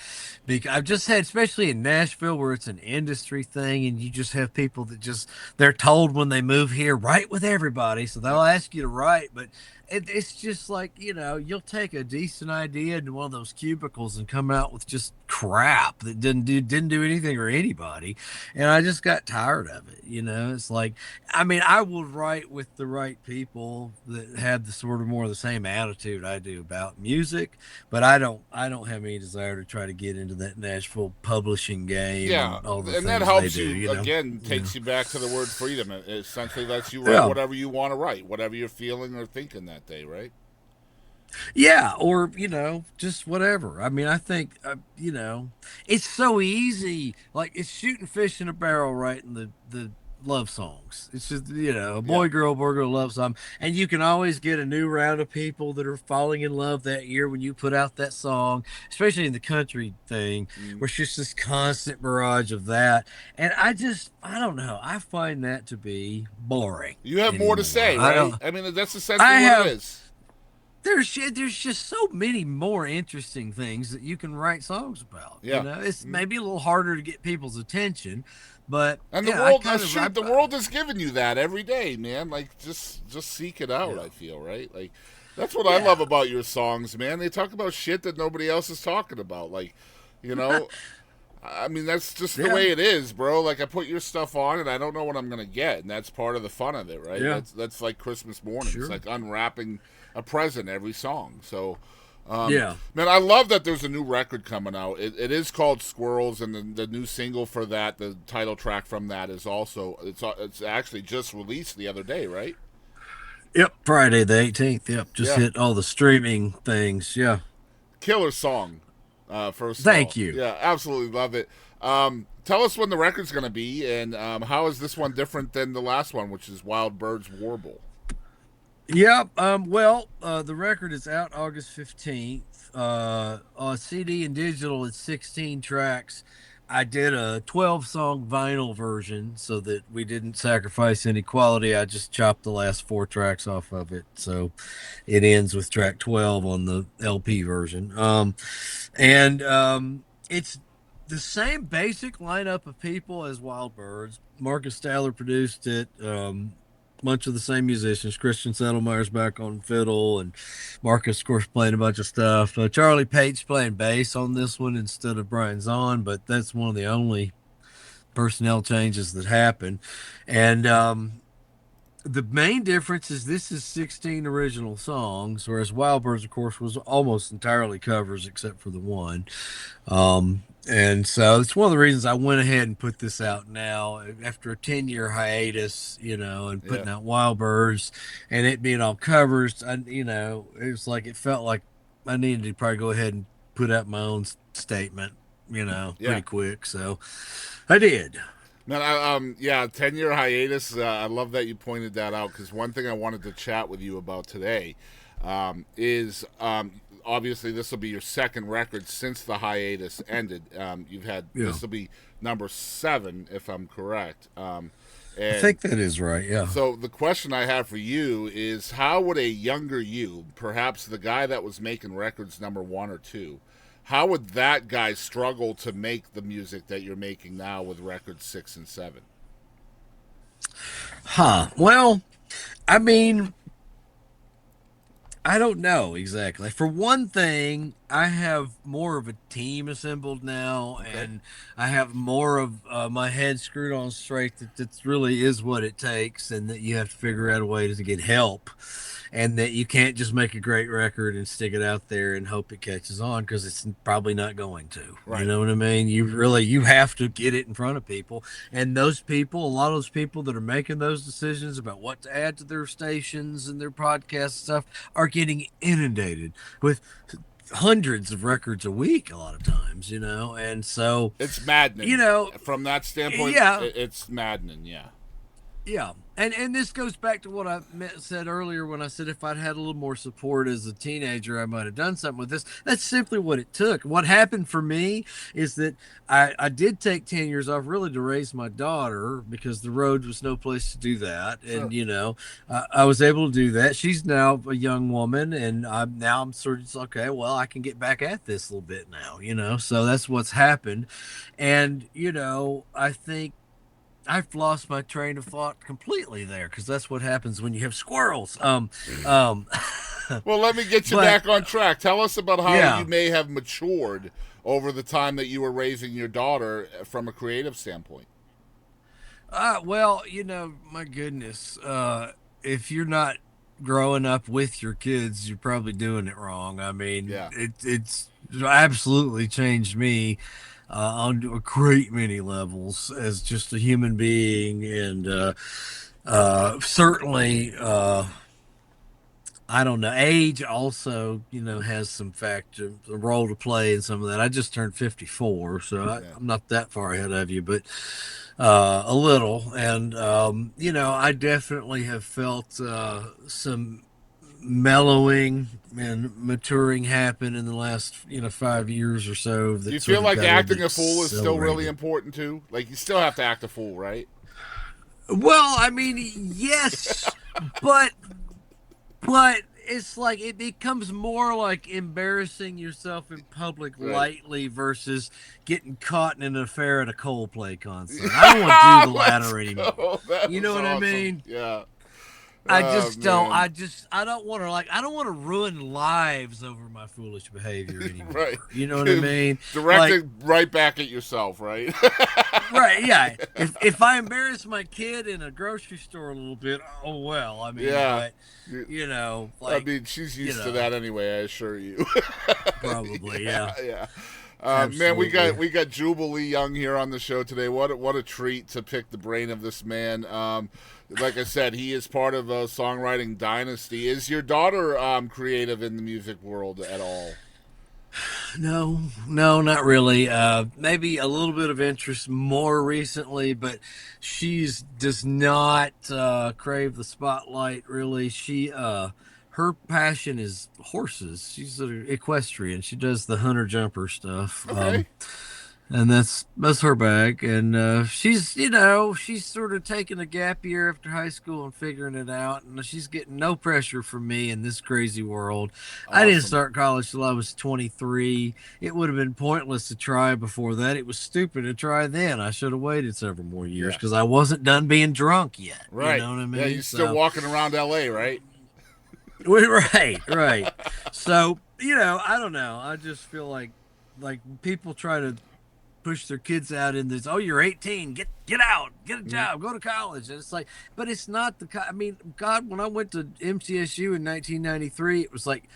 Because I've just had, especially in Nashville, where it's an industry thing, and you just have people that they're told when they move here, write with everybody, so they'll ask you to write, but it's just like, you'll take a decent idea into one of those cubicles and come out with just crap that didn't do anything for anybody. And I just got tired of it. It's like, I mean, I will write with the right people that have the sort of more of the same attitude I do about music, but I don't have any desire to try to get into that Nashville publishing game. Yeah, and all the and that things helps they do, you, again, takes you back to the word freedom. It essentially lets you write whatever you want to write, whatever you're feeling or thinking that day, right? Yeah, or just whatever. I mean, I think it's so easy. Like it's shooting fish in a barrel, writing the love songs. It's just a boy girl love song, and you can always get a new round of people that are falling in love that year when you put out that song, especially in the country thing, where it's just this constant barrage of that. And I don't know. I find that to be boring. You have more to say, right? I mean, that's essentially what it is. There's just so many more interesting things that you can write songs about. Yeah. It's maybe a little harder to get people's attention, but the world, the world is giving you that every day, man. Like just seek it out. I feel right. Like that's what I love about your songs, man. They talk about shit that nobody else is talking about. Like, I mean, that's just the way it is, bro. Like I put your stuff on, and I don't know what I'm gonna get, and that's part of the fun of it, right? Yeah. That's like Christmas morning. Sure. It's like unwrapping a present every song. So man, I love that there's a new record coming out. It is called Squirrels, and the new single for that, the title track from that, is also it's actually just released the other day, right? Yep, Friday the 18th. Yep, just hit all the streaming things. Yeah, killer song. First, thank you. Yeah, absolutely love it. Tell us when the record's going to be, and how is this one different than the last one, which is Wild Bird's Warble? Yep. Well, the record is out August 15th. On CD and digital, it's 16 tracks. I did a 12-song vinyl version so that we didn't sacrifice any quality. I just chopped the last 4 tracks off of it. So it ends with track 12 on the LP version. It's the same basic lineup of people as Wild Birds. Marcus Staller produced it. Bunch of the same musicians. Christian Settlemeyer's back on fiddle, and Marcus, of course, playing a bunch of stuff. Charlie Pate's playing bass on this one instead of Brian Zahn, but that's one of the only personnel changes that happened. And the main difference is this is 16 original songs, whereas Wild Birds, of course, was almost entirely covers except for the one. And so it's one of the reasons I went ahead and put this out now after a 10-year hiatus, and putting out Wild Birds and it being all covers. It was like, it felt like I needed to probably go ahead and put out my own statement, pretty quick. So I did. Man, 10-year hiatus. I love that you pointed that out, because one thing I wanted to chat with you about today is obviously this will be your second record since the hiatus ended. You've had this will be number 7, if I'm correct. I think that is right, yeah. So the question I have for you is, how would a younger you, perhaps the guy that was making records number 1 or 2, how would that guy struggle to make the music that you're making now with records 6 and 7? Well, I mean, I don't know exactly. For one thing, I have more of a team assembled now, and I have more of my head screwed on straight that really is what it takes, and that you have to figure out a way to get help, and that you can't just make a great record and stick it out there and hope it catches on, because it's probably not going to. Right. You know what I mean? You have to get it in front of people, and those people, a lot of those people that are making those decisions about what to add to their stations and their podcast stuff, are getting inundated with hundreds of records a week a lot of times, and so it's maddening. From that standpoint, it's maddening. Yeah, and this goes back to what I said earlier when I said if I'd had a little more support as a teenager, I might have done something with this. That's simply what it took. What happened for me is that I did take 10 years off really to raise my daughter, because the road was no place to do that. And, I was able to do that. She's now a young woman, and I'm sort of, okay, well, I can get back at this a little bit now, so that's what's happened. And, I think I've lost my train of thought completely there, because that's what happens when you have squirrels. Well, let me get you back on track. Tell us about how you may have matured over the time that you were raising your daughter from a creative standpoint. Well, my goodness, if you're not growing up with your kids, you're probably doing it wrong. I mean, it's absolutely changed me on a great many levels as just a human being, and certainly I don't know, age also has some factor, a role to play in some of that. I just turned 54, so I'm not that far ahead of you, but a little. And I definitely have felt some mellowing and maturing happen in the last 5 years or so. Do you feel like acting a fool is still really important too? Like, you still have to act a fool, right? Well, I mean, yes, but it's like it becomes more like embarrassing yourself in public lightly versus getting caught in an affair at a Coldplay concert. I don't want to do the latter anymore. You know what I mean? Yeah. I just don't. I don't want to I don't want to ruin lives over my foolish behavior anymore. Right. You know what I mean? Directed right back at yourself, right? Right. Yeah. If I embarrass my kid in a grocery store a little bit, oh well. I mean, but, I mean, she's used to that anyway, I assure you. Probably. Yeah. Yeah. Man, we got Jubal Lee Young here on the show today. What a treat to pick the brain of this man. Like I said, he is part of a songwriting dynasty. Is your daughter creative in the music world at all? No, not really. Maybe a little bit of interest more recently, but does not crave the spotlight really. Her passion is horses. She's an equestrian. She does the hunter jumper stuff. Okay. And that's her bag. And she's sort of taking a gap year after high school and figuring it out. And she's getting no pressure from me in this crazy world. Awesome. I didn't start college till I was 23. It would have been pointless to try before that. It was stupid to try then. I should have waited several more years because I wasn't done being drunk yet. Right. You know what I mean? Yeah, you're still walking around L.A., right? Right. So, I don't know. I just feel like people try to push their kids out in this, you're 18, get out, get a job, go to college. And it's like, but it's not when I went to MTSU in 1993, it was like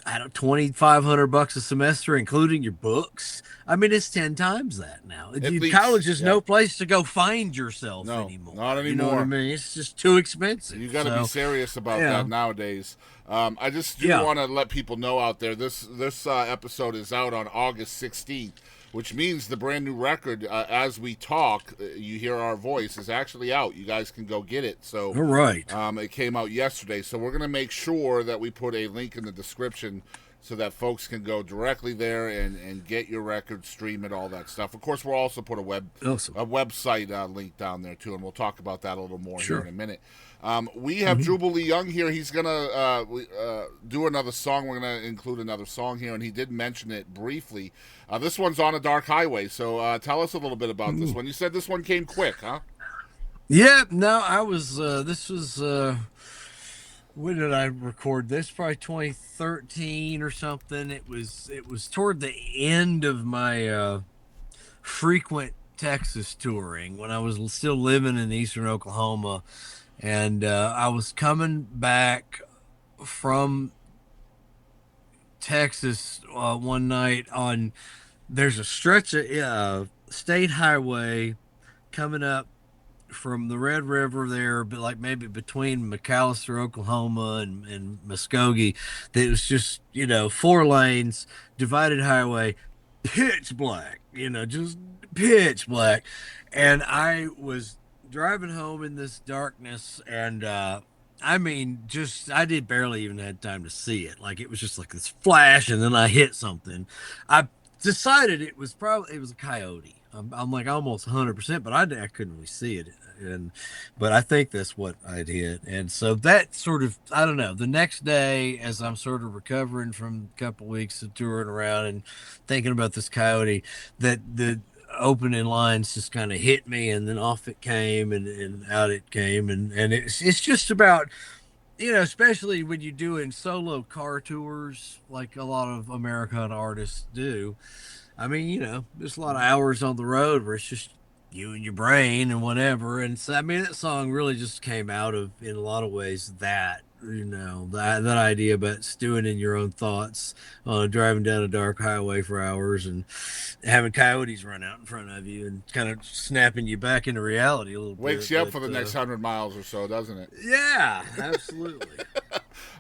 I don't $2,500 a semester, including your books. I mean, it's 10 times that now. At least, College is yeah. no place to go find yourself No, anymore. not You know what I anymore. mean? It's just too expensive. You got to be serious about yeah. that nowadays. I just do Yeah. want to let people know out there, this episode is out on August 16th, which means the brand new record, as we talk, you hear our voice, is actually out. You guys can go get it. So, All right. it came out yesterday. So we're going to make sure that we put a link in the description so that folks can go directly there and get your record, stream it, all that stuff. Of course, we'll also put a website link down there, too, and we'll talk about that a little more here in a minute. We have Jubal Lee Young here. He's going to do another song. We're going to include another song here, and he did mention it briefly. This one's On a Dark Highway, so tell us a little bit about this one. You said this one came quick, huh? Yeah, no, I was, this was, when did I record this? Probably 2013 or something. It was toward the end of my frequent Texas touring when I was still living in eastern Oklahoma, and I was coming back from Texas one night on. There's a stretch of state highway coming up from the Red River there, but like maybe between McAllister, Oklahoma and Muskogee, that was just, 4 lanes, divided highway, pitch black, just pitch black. And I was driving home in this darkness, and I did barely even had time to see it. Like, it was just like this flash, and then I hit something. I decided it was a coyote. I'm like almost 100%, but I couldn't really see it, but I think that's what I'd hit. And so that sort of, I don't know, the next day, as I'm sort of recovering from a couple weeks of touring around and thinking about this coyote, that the opening lines just kind of hit me, and then off it came, and out it came, and it's just about, especially when you're doing solo car tours like a lot of Americana artists do. I mean, there's a lot of hours on the road where it's just you and your brain and whatever. And so, I mean, that song really just came out of, in a lot of ways, that idea about stewing in your own thoughts, driving down a dark highway for hours and having coyotes run out in front of you and kind of snapping you back into reality a little bit. Wakes you up for the next 100 miles or so, doesn't it? Yeah, absolutely.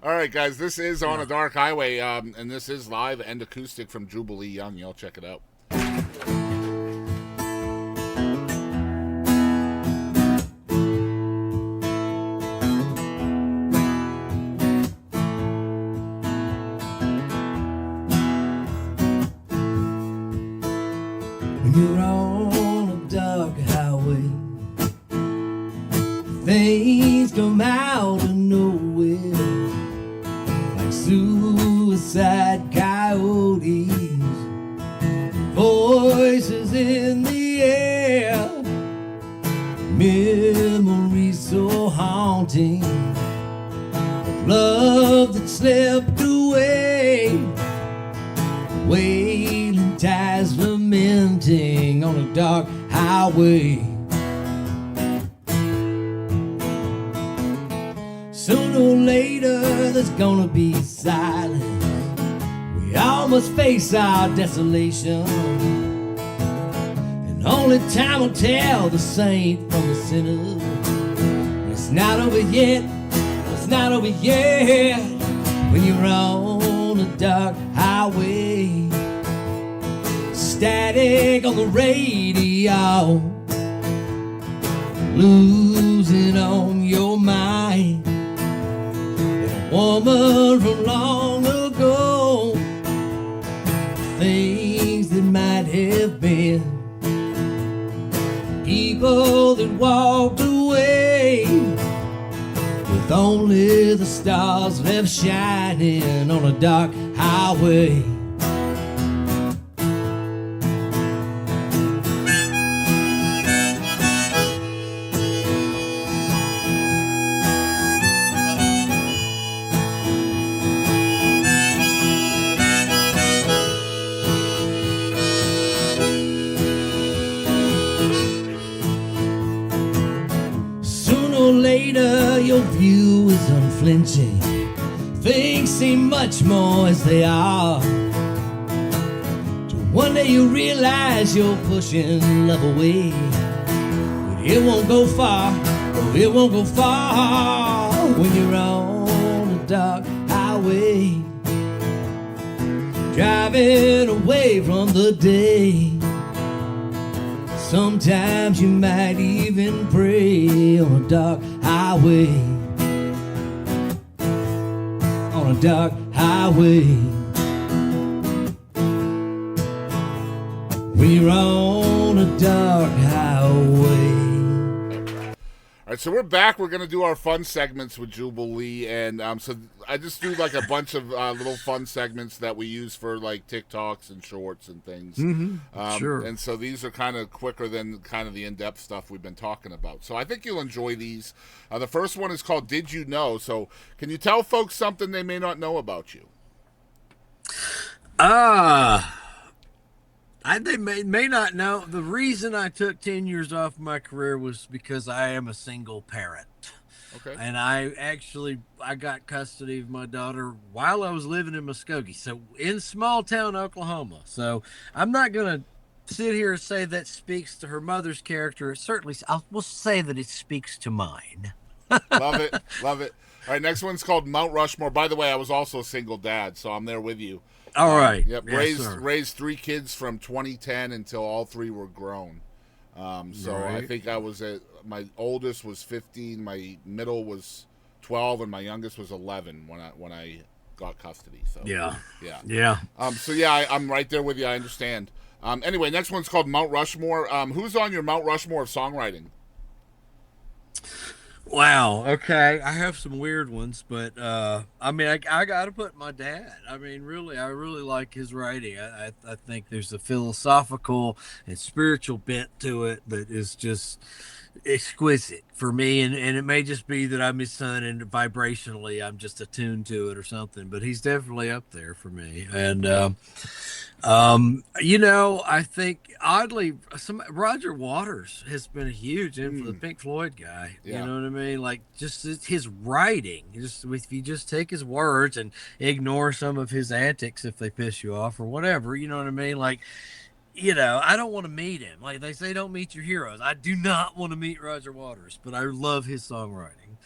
All right, guys, this is On a Dark Highway, and this is live and acoustic from Jubal Lee Young. Y'all check it out. When you're on a dark highway, things come out of nowhere like suicide coyotes, voices in the air, memories so haunting of love that slipped away, wailing ties lamenting on a dark highway. Sooner or later there's gonna be silence. We all must face our desolation, and only time will tell the saint from the sinner. It's not over yet, it's not over yet. When you're on a dark highway, static on the radio, losing on your mind. And a woman from long ago, things that might have been, people that walked away with only the stars left shining on a dark highway. Sooner or later your view is unflinching. Things things seem much more as they are. Till one day you realize you're pushing love away. But it won't go far, oh, it won't go far when you're on a dark highway, driving away from the day. Sometimes you might even pray on a dark highway, on a dark highway. When you're on a dark highway. All right, so we're back. We're going to do our fun segments with Jubal Lee, and so I just do like a bunch of little fun segments that we use for like TikToks and shorts and things. Sure. And so these are kind of quicker than kind of the in-depth stuff we've been talking about. So I think you'll enjoy these. The first one is called Did You Know? So can you tell folks something they may not know about you? They may not know. The reason I took 10 years off my career was because I am a single parent. Okay. And I got custody of my daughter while I was living in Muskogee, so in small town Oklahoma. So I'm not going to sit here and say that speaks to her mother's character. Certainly, we'll say that it speaks to mine. Love it. Love it. All right, next one's called Mount Rushmore. By the way, I was also a single dad, so I'm there with you. All right. Yep. Yes, Raised 3 kids from 2010 until all 3 were grown. So Right. I think I was my oldest was 15, my middle was 12, and my youngest was 11 when I got custody. So Yeah. yeah. I'm right there with you. I understand. Anyway, next one's called Mount Rushmore. Who's on your Mount Rushmore of songwriting? Wow. Okay. I have some weird ones, but I mean, I got to put my dad. I mean, really, I really like his writing. I think there's a philosophical and spiritual bent to it that is just exquisite for me. And it may just be that I'm his son and vibrationally I'm just attuned to it or something, but he's definitely up there for me. And, I think oddly, Roger Waters has been a huge influence, the Pink Floyd guy. Yeah. You know what I mean? Like just his writing, if you just take his words and ignore some of his antics if they piss you off or whatever, you know what I mean? Like, I don't want to meet him. Like they say, don't meet your heroes. I do not want to meet Roger Waters, but I love his songwriting.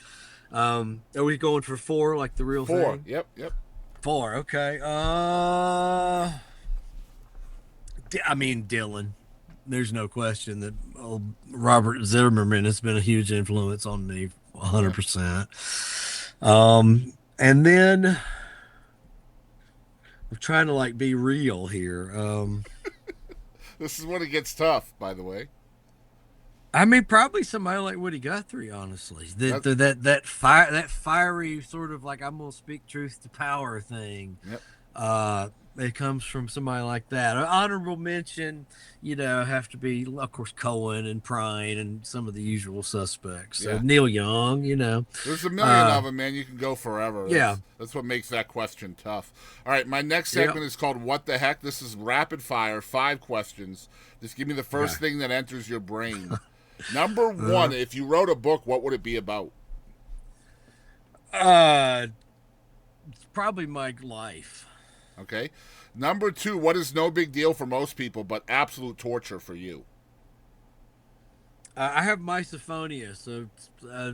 Are we going for 4, like the real 4. thing? Yep. 4. Okay. I mean, Dylan. There's no question that Robert Zimmerman has been a huge influence on me, 100%. And then I'm trying to like be real here. This is when it gets tough, by the way. I mean, probably somebody like Woody Guthrie, honestly. That fiery sort of like I'm gonna speak truth to power thing. Yep. It comes from somebody like that. An honorable mention, have to be, of course, Cohen and Prine and some of the usual suspects. So Neil Young, There's a million of them, man. You can go forever. That's what makes that question tough. All right, my next segment is called What the Heck? This is rapid fire, 5 questions. Just give me the first thing that enters your brain. Number 1, if you wrote a book, what would it be about? It's probably my life. Okay. Number 2, what is no big deal for most people but absolute torture for you? I have misophonia, so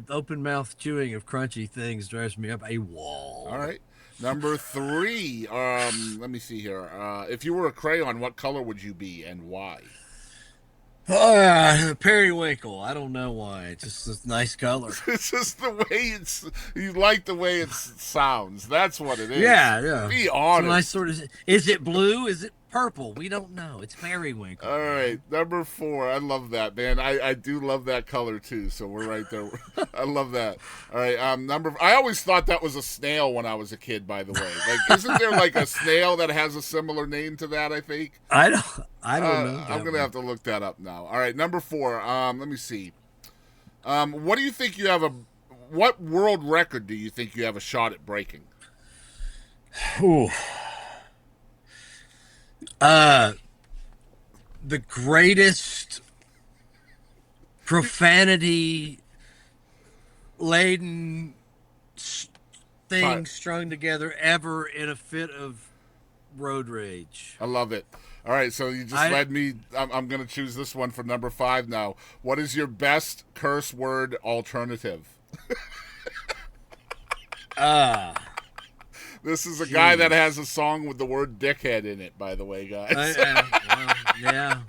open mouth chewing of crunchy things drives me up a wall. All right. Number 3, let me see here. If you were a crayon, what color would you be and why? Periwinkle. I don't know why. It's just a nice color. It's just the way you like the way it sounds. That's what it is. Yeah. Be honest. Nice sort of. Is it blue? Is it purple? We don't know. It's periwinkle. All right, number 4. I love that, man. I do love that color too. So we're right there. I love that. All right, I always thought that was a snail when I was a kid. By the way, like, isn't there like a snail that has a similar name to that? I think. I don't know. I'm gonna have to look that up now. All right, number 4. Let me see. What do you think you have what world record do you think you have a shot at breaking? Ooh. The greatest profanity laden things strung together ever in a fit of road rage. I love it. All right, so you just led me. I'm going to choose this one for number 5 now. What is your best curse word alternative? This is a guy that has a song with the word dickhead in it, by the way, guys. Yeah.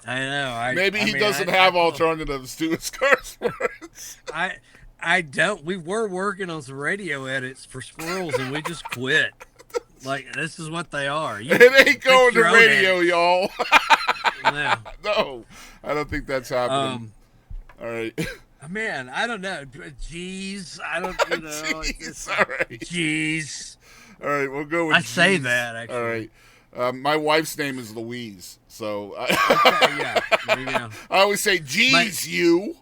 I know. Maybe he doesn't have alternatives to his curse words. I don't. We were working on some radio edits for Squirrels, and we just quit. Like, this is what they are. It ain't going to radio, y'all. No, I don't think that's happening. All right. Man, I don't know. Jeez, I don't. Jeez, all right. Jeez. All right, we'll go with. I say that actually. All right. My wife's name is Louise, so. Okay, yeah. I always say, "Geez, you."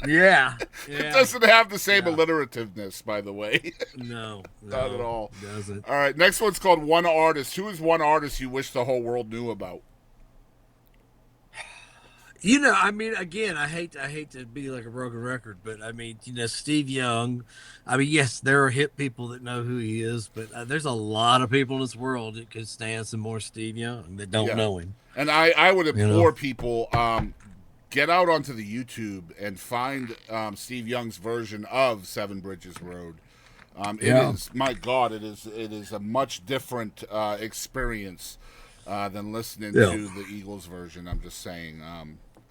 Yeah. It doesn't have the same alliterativeness, by the way. No, not at all. It doesn't. All right, next one's called One Artist. Who is one artist you wish the whole world knew about? I mean, again, I hate to be like a broken record, but I mean, Steve Young. I mean, yes, there are hip people that know who he is, but there's a lot of people in this world that could stand some more Steve Young that don't know him. And I would implore people, get out onto the YouTube and find Steve Young's version of Seven Bridges Road. It is, my God, it is a much different experience than listening to the Eagles version. I'm just saying,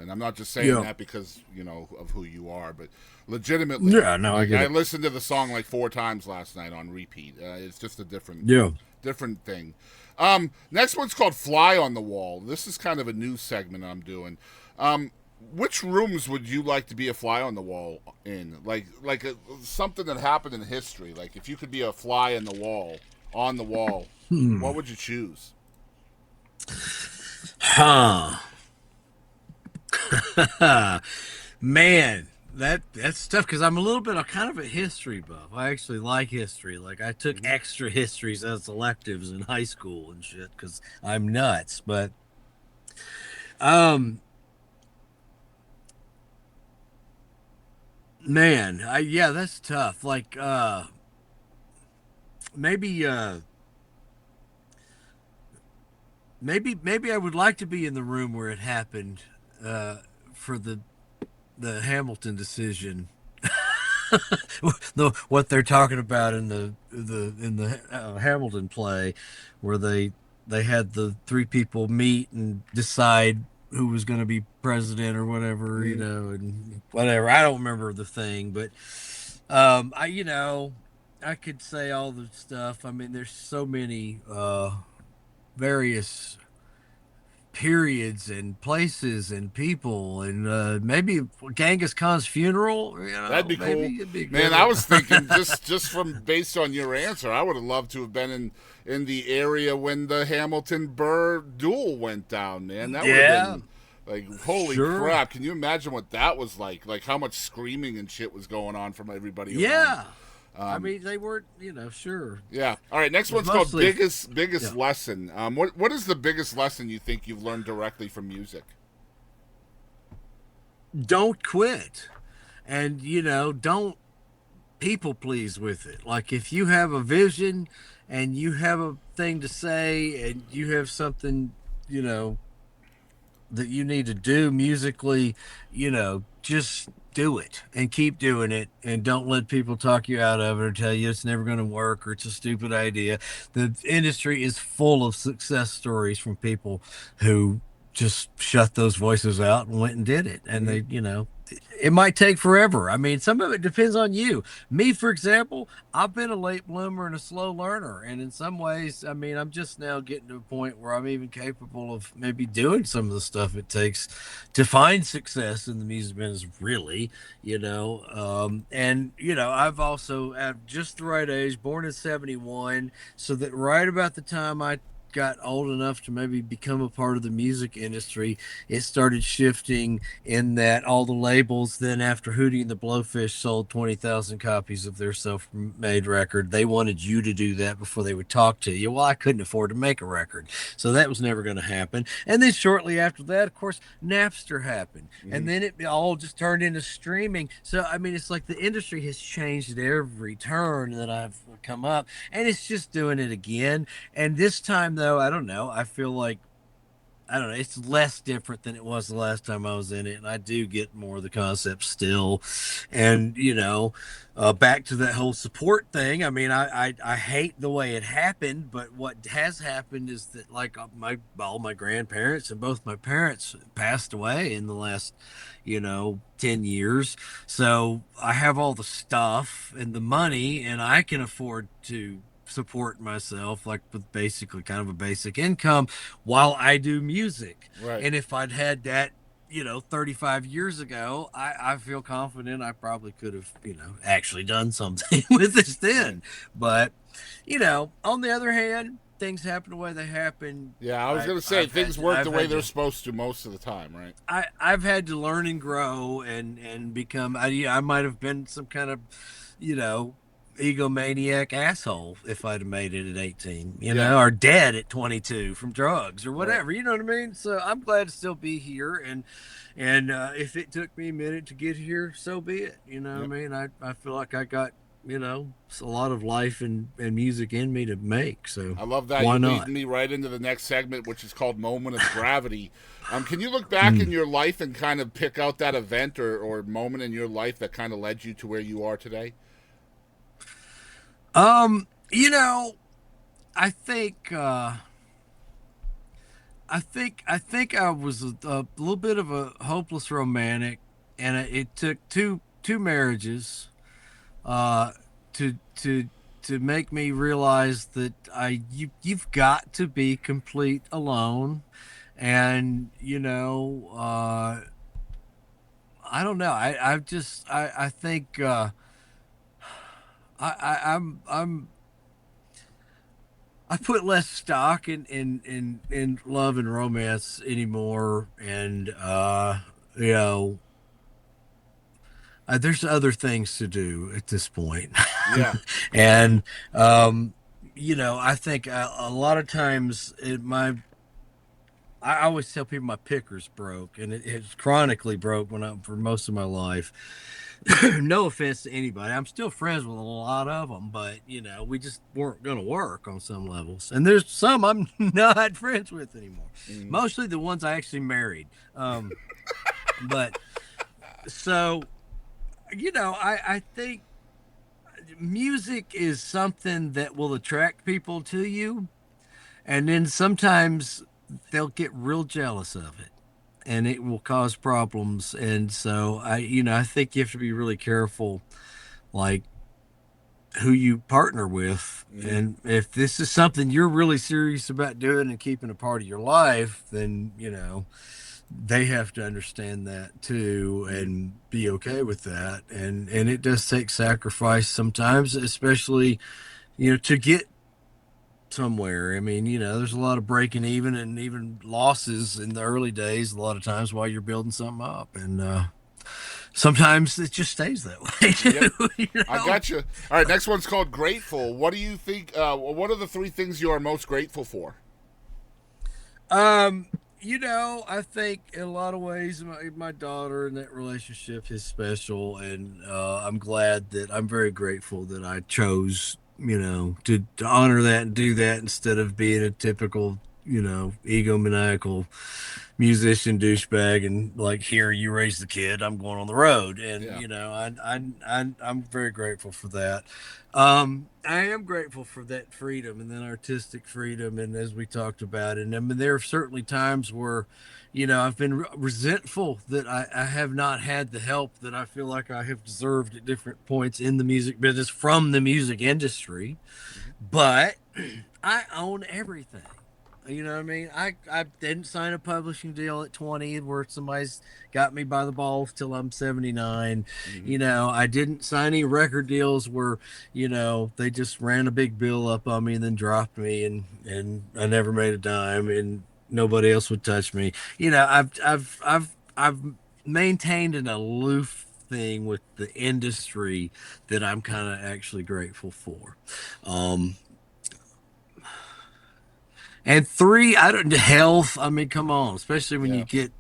and I'm not just saying that because of who you are, but legitimately, I get it. I listened to the song like 4 times last night on repeat. It's just a different thing. Next one's called Fly on the Wall. This is kind of a new segment I'm doing. Which rooms would you like to be a fly on the wall in? Like something that happened in history. Like if you could be a fly in the wall, on the wall, what would you choose? Man, that's tough because I'm a little bit of kind of a history buff. I actually like history. Like I took extra histories as electives in high school and shit because I'm nuts. But man, that's tough. Like maybe I would like to be in the room where it happened for the Hamilton decision. What they're talking about in the Hamilton play, where they had the 3 people meet and decide who was going to be president or whatever, and whatever. I don't remember the thing, but I could say all the stuff. I mean, there's so many various periods and places and people, and maybe Genghis Khan's funeral. That'd be cool. Man, I was thinking just from based on your answer, I would have loved to have been in the area when the Hamilton Burr duel went down. Man, that would have been like holy crap. Can you imagine what that was like? Like how much screaming and shit was going on from everybody around. I mean, they weren't, sure. Yeah. All right. Next one's called biggest lesson. What is the biggest lesson you think you've learned directly from music? Don't quit, and don't people please with it. Like if you have a vision and you have a thing to say and you have something, that you need to do musically, just do it and keep doing it, and don't let people talk you out of it or tell you it's never going to work or it's a stupid idea. The industry is full of success stories from people who just shut those voices out and went and did it. And they, it might take forever. I mean, some of it depends on you. Me, for example, I've been a late bloomer and a slow learner. And in some ways, I mean, I'm just now getting to a point where I'm even capable of maybe doing some of the stuff it takes to find success in the music business, really, and, I've also at just the right age, born in 71, so that right about the time I got old enough to maybe become a part of the music industry, it started shifting in that all the labels then, after Hootie and the Blowfish sold 20,000 copies of their self-made record, they wanted you to do that before they would talk to you. Well, I couldn't afford to make a record, so that was never going to happen. And then shortly after that, of course, Napster happened, and then it all just turned into streaming. So I mean, it's like the industry has changed at every turn that I've come up, and it's just doing it again. And this time, though, I don't know, I feel like, I don't know, it's less different than it was the last time I was in it, and I do get more of the concept still. And back to that whole support thing. I mean, I hate the way it happened, but what has happened is that, like, all my grandparents and both my parents passed away in the last 10 years. So I have all the stuff and the money, and I can afford to support myself, like, with basically kind of a basic income while I do music. Right. And if I'd had that 35 years ago, I feel confident I probably could have actually done something with this then. But on the other hand, things happen the way they happen. Yeah, I was going to say, things work the way they're supposed to most of the time, right? I've had to learn and grow and become, I might have been some kind of egomaniac asshole if I'd have made it at 18, or dead at 22 from drugs or whatever. Right. You know what I mean? So I'm glad to still be here, and if it took me a minute to get here, so be it. You know what I mean? I feel like I got a lot of life and music in me to make. So I love that. Why You're not? leading me right into the next segment, which is called Moment of Gravity. Can you look back in your life and kind of pick out that event or moment in your life that kind of led you to where you are today? I think I was a little bit of a hopeless romantic, and it took two marriages to make me realize that you've got to be complete alone. And I don't know, I think I put less stock in love and romance anymore, and there's other things to do at this point. Yeah. And I think a lot of times I always tell people my picker's broke, and it's chronically broke for most of my life. No offense to anybody, I'm still friends with a lot of them, but we just weren't going to work on some levels, and there's some I'm not friends with anymore. Mostly the ones I actually married. But so I think music is something that will attract people to you, and then sometimes they'll get real jealous of it, and it will cause problems. And so I think you have to be really careful, like, who you partner with. And if this is something you're really serious about doing and keeping a part of your life, then they have to understand that too and be okay with that. And it does take sacrifice sometimes, especially to get somewhere. I mean, there's a lot of breaking even and even losses in the early days, a lot of times, while you're building something up. And sometimes it just stays that way too. Yep. I got you. All right, next one's called Grateful. What do you think, what are the three things you are most grateful for? I think in a lot of ways my daughter and that relationship is special, and I'm very grateful that I chose to honor that and do that instead of being a typical egomaniacal musician douchebag and, like, here, you raise the kid, I'm going on the road. And I'm very grateful for that. I am grateful for that freedom and then artistic freedom, and as we talked about. And I mean, there are certainly times where I've been resentful that I have not had the help that I feel like I have deserved at different points in the music business from the music industry. But I own everything. You know what I mean? I didn't sign a publishing deal at 20 where somebody's got me by the balls till I'm 79. Mhm. You know, I didn't sign any record deals where, you know, they just ran a big bill up on me and then dropped me, and I never made a dime and nobody else would touch me. You know, I've maintained an aloof thing with the industry that I'm kind of actually grateful for. Um, and three, I don't health. I mean, come on, especially when Yeah. you get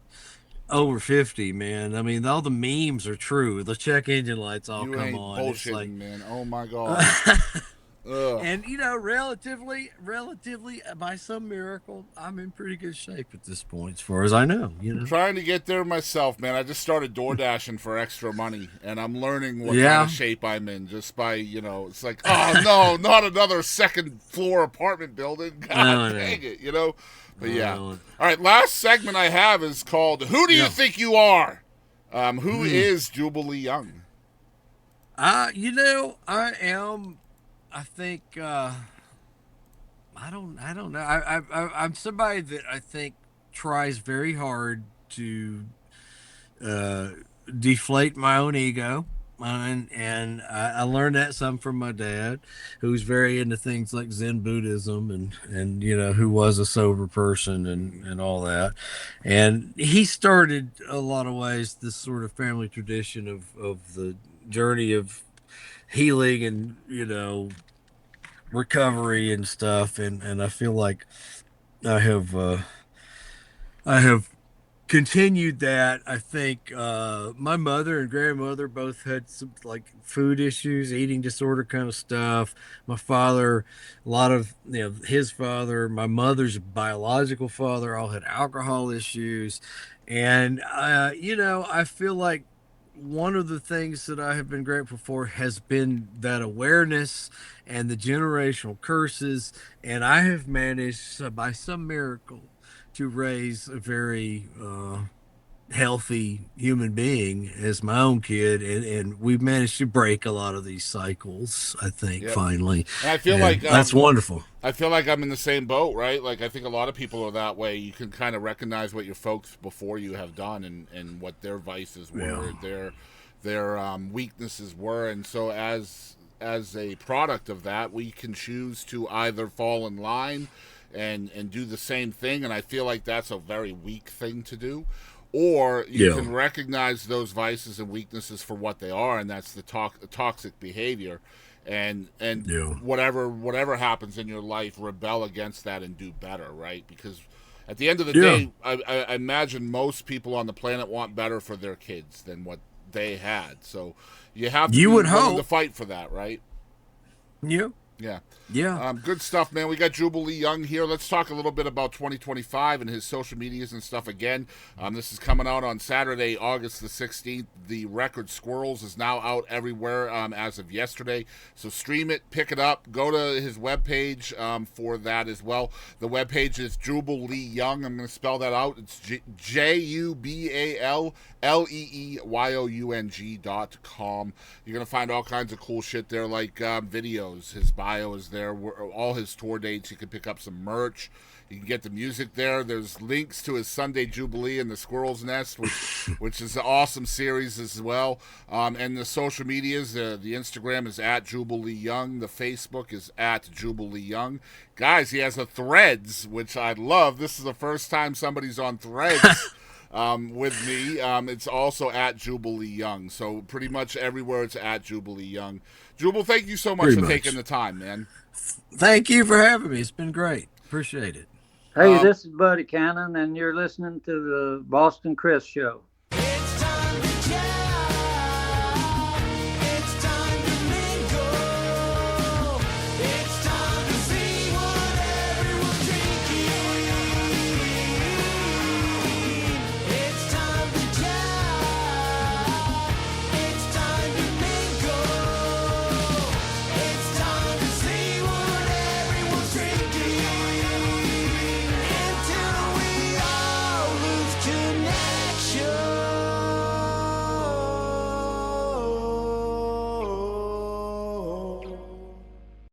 over 50, man. I mean, all the memes are true. The check engine lights all You come ain't on. It's like, bullshitting, man. Oh my god. Ugh. and you know, relatively, by some miracle, I'm in pretty good shape at this point, as far as I know. You know, Trying to get there myself, man. I just started door dashing for extra money, and I'm learning what kind yeah. of shape I'm in just by, it's like, oh no, not another second floor apartment building. God I know. dang it, you know? But yeah. know. All right, last segment I have is called Who Do You Yeah. Think You Are? Who is Jubal Lee Young? You know, I am. I think. I don't know. I'm somebody that I think tries very hard to uh, deflate my own ego. And I learned that some from my dad, who's very into things like Zen Buddhism, and you know, who was a sober person and all that. And he started a lot of ways this sort of family tradition of the journey of healing and, you know, recovery and stuff. And I feel like I have I have continued that. I think my mother and grandmother both had some like food issues, eating disorder kind of stuff. My father, a lot of, you know, his father, my mother's biological father, all had alcohol issues. And you know, I feel like one of the things that I have been grateful for has been that awareness and the generational curses. And I have managed, by some miracle, to raise a very healthy human being as my own kid, and we've managed to break a lot of these cycles, I think, Yep. finally. And I feel And like that's wonderful. I feel like I'm in the same boat, right? Like I think a lot of people are that way. You can kind of recognize what your folks before you have done and what their vices were, their weaknesses were, and so as a product of that, we can choose to either fall in line and do the same thing, and I feel like that's a very weak thing to do. Or you can recognize those vices and weaknesses for what they are, and that's the toxic behavior, and whatever happens in your life, rebel against that and do better, right? Because at the end of the day, I imagine most people on the planet want better for their kids than what they had. So you have to be willing to fight for that, right? Yeah. Yeah. Yeah. Good stuff, man. We got Jubal Lee Young here. Let's talk a little bit about 2025 and his social medias and stuff again. This is coming out on Saturday, August the 16th. The record Squirrels is now out everywhere as of yesterday. So stream it, pick it up, go to his webpage for that as well. The webpage is Jubal Lee Young. I'm going to spell that out. It's JUBALLEEYOUNG.com. You're going to find all kinds of cool shit there, like videos. His bio is there, all his tour dates. You can pick up some merch. You can get the music there. There's links to his Sunday Jubilee and the Squirrel's Nest, which is an awesome series as well. And the social medias, the Instagram is at Jubal Lee Young. The Facebook is at Jubal Lee Young. Guys, he has a Threads, which I love. This is the first time somebody's on Threads with me. It's also at Jubal Lee Young. So pretty much everywhere it's at Jubal Lee Young. Jubal, thank you so much for taking the time, man. Thank you for having me. It's been great. Appreciate it. Hey, this is Buddy Cannon, and you're listening to the Boston Chris Show.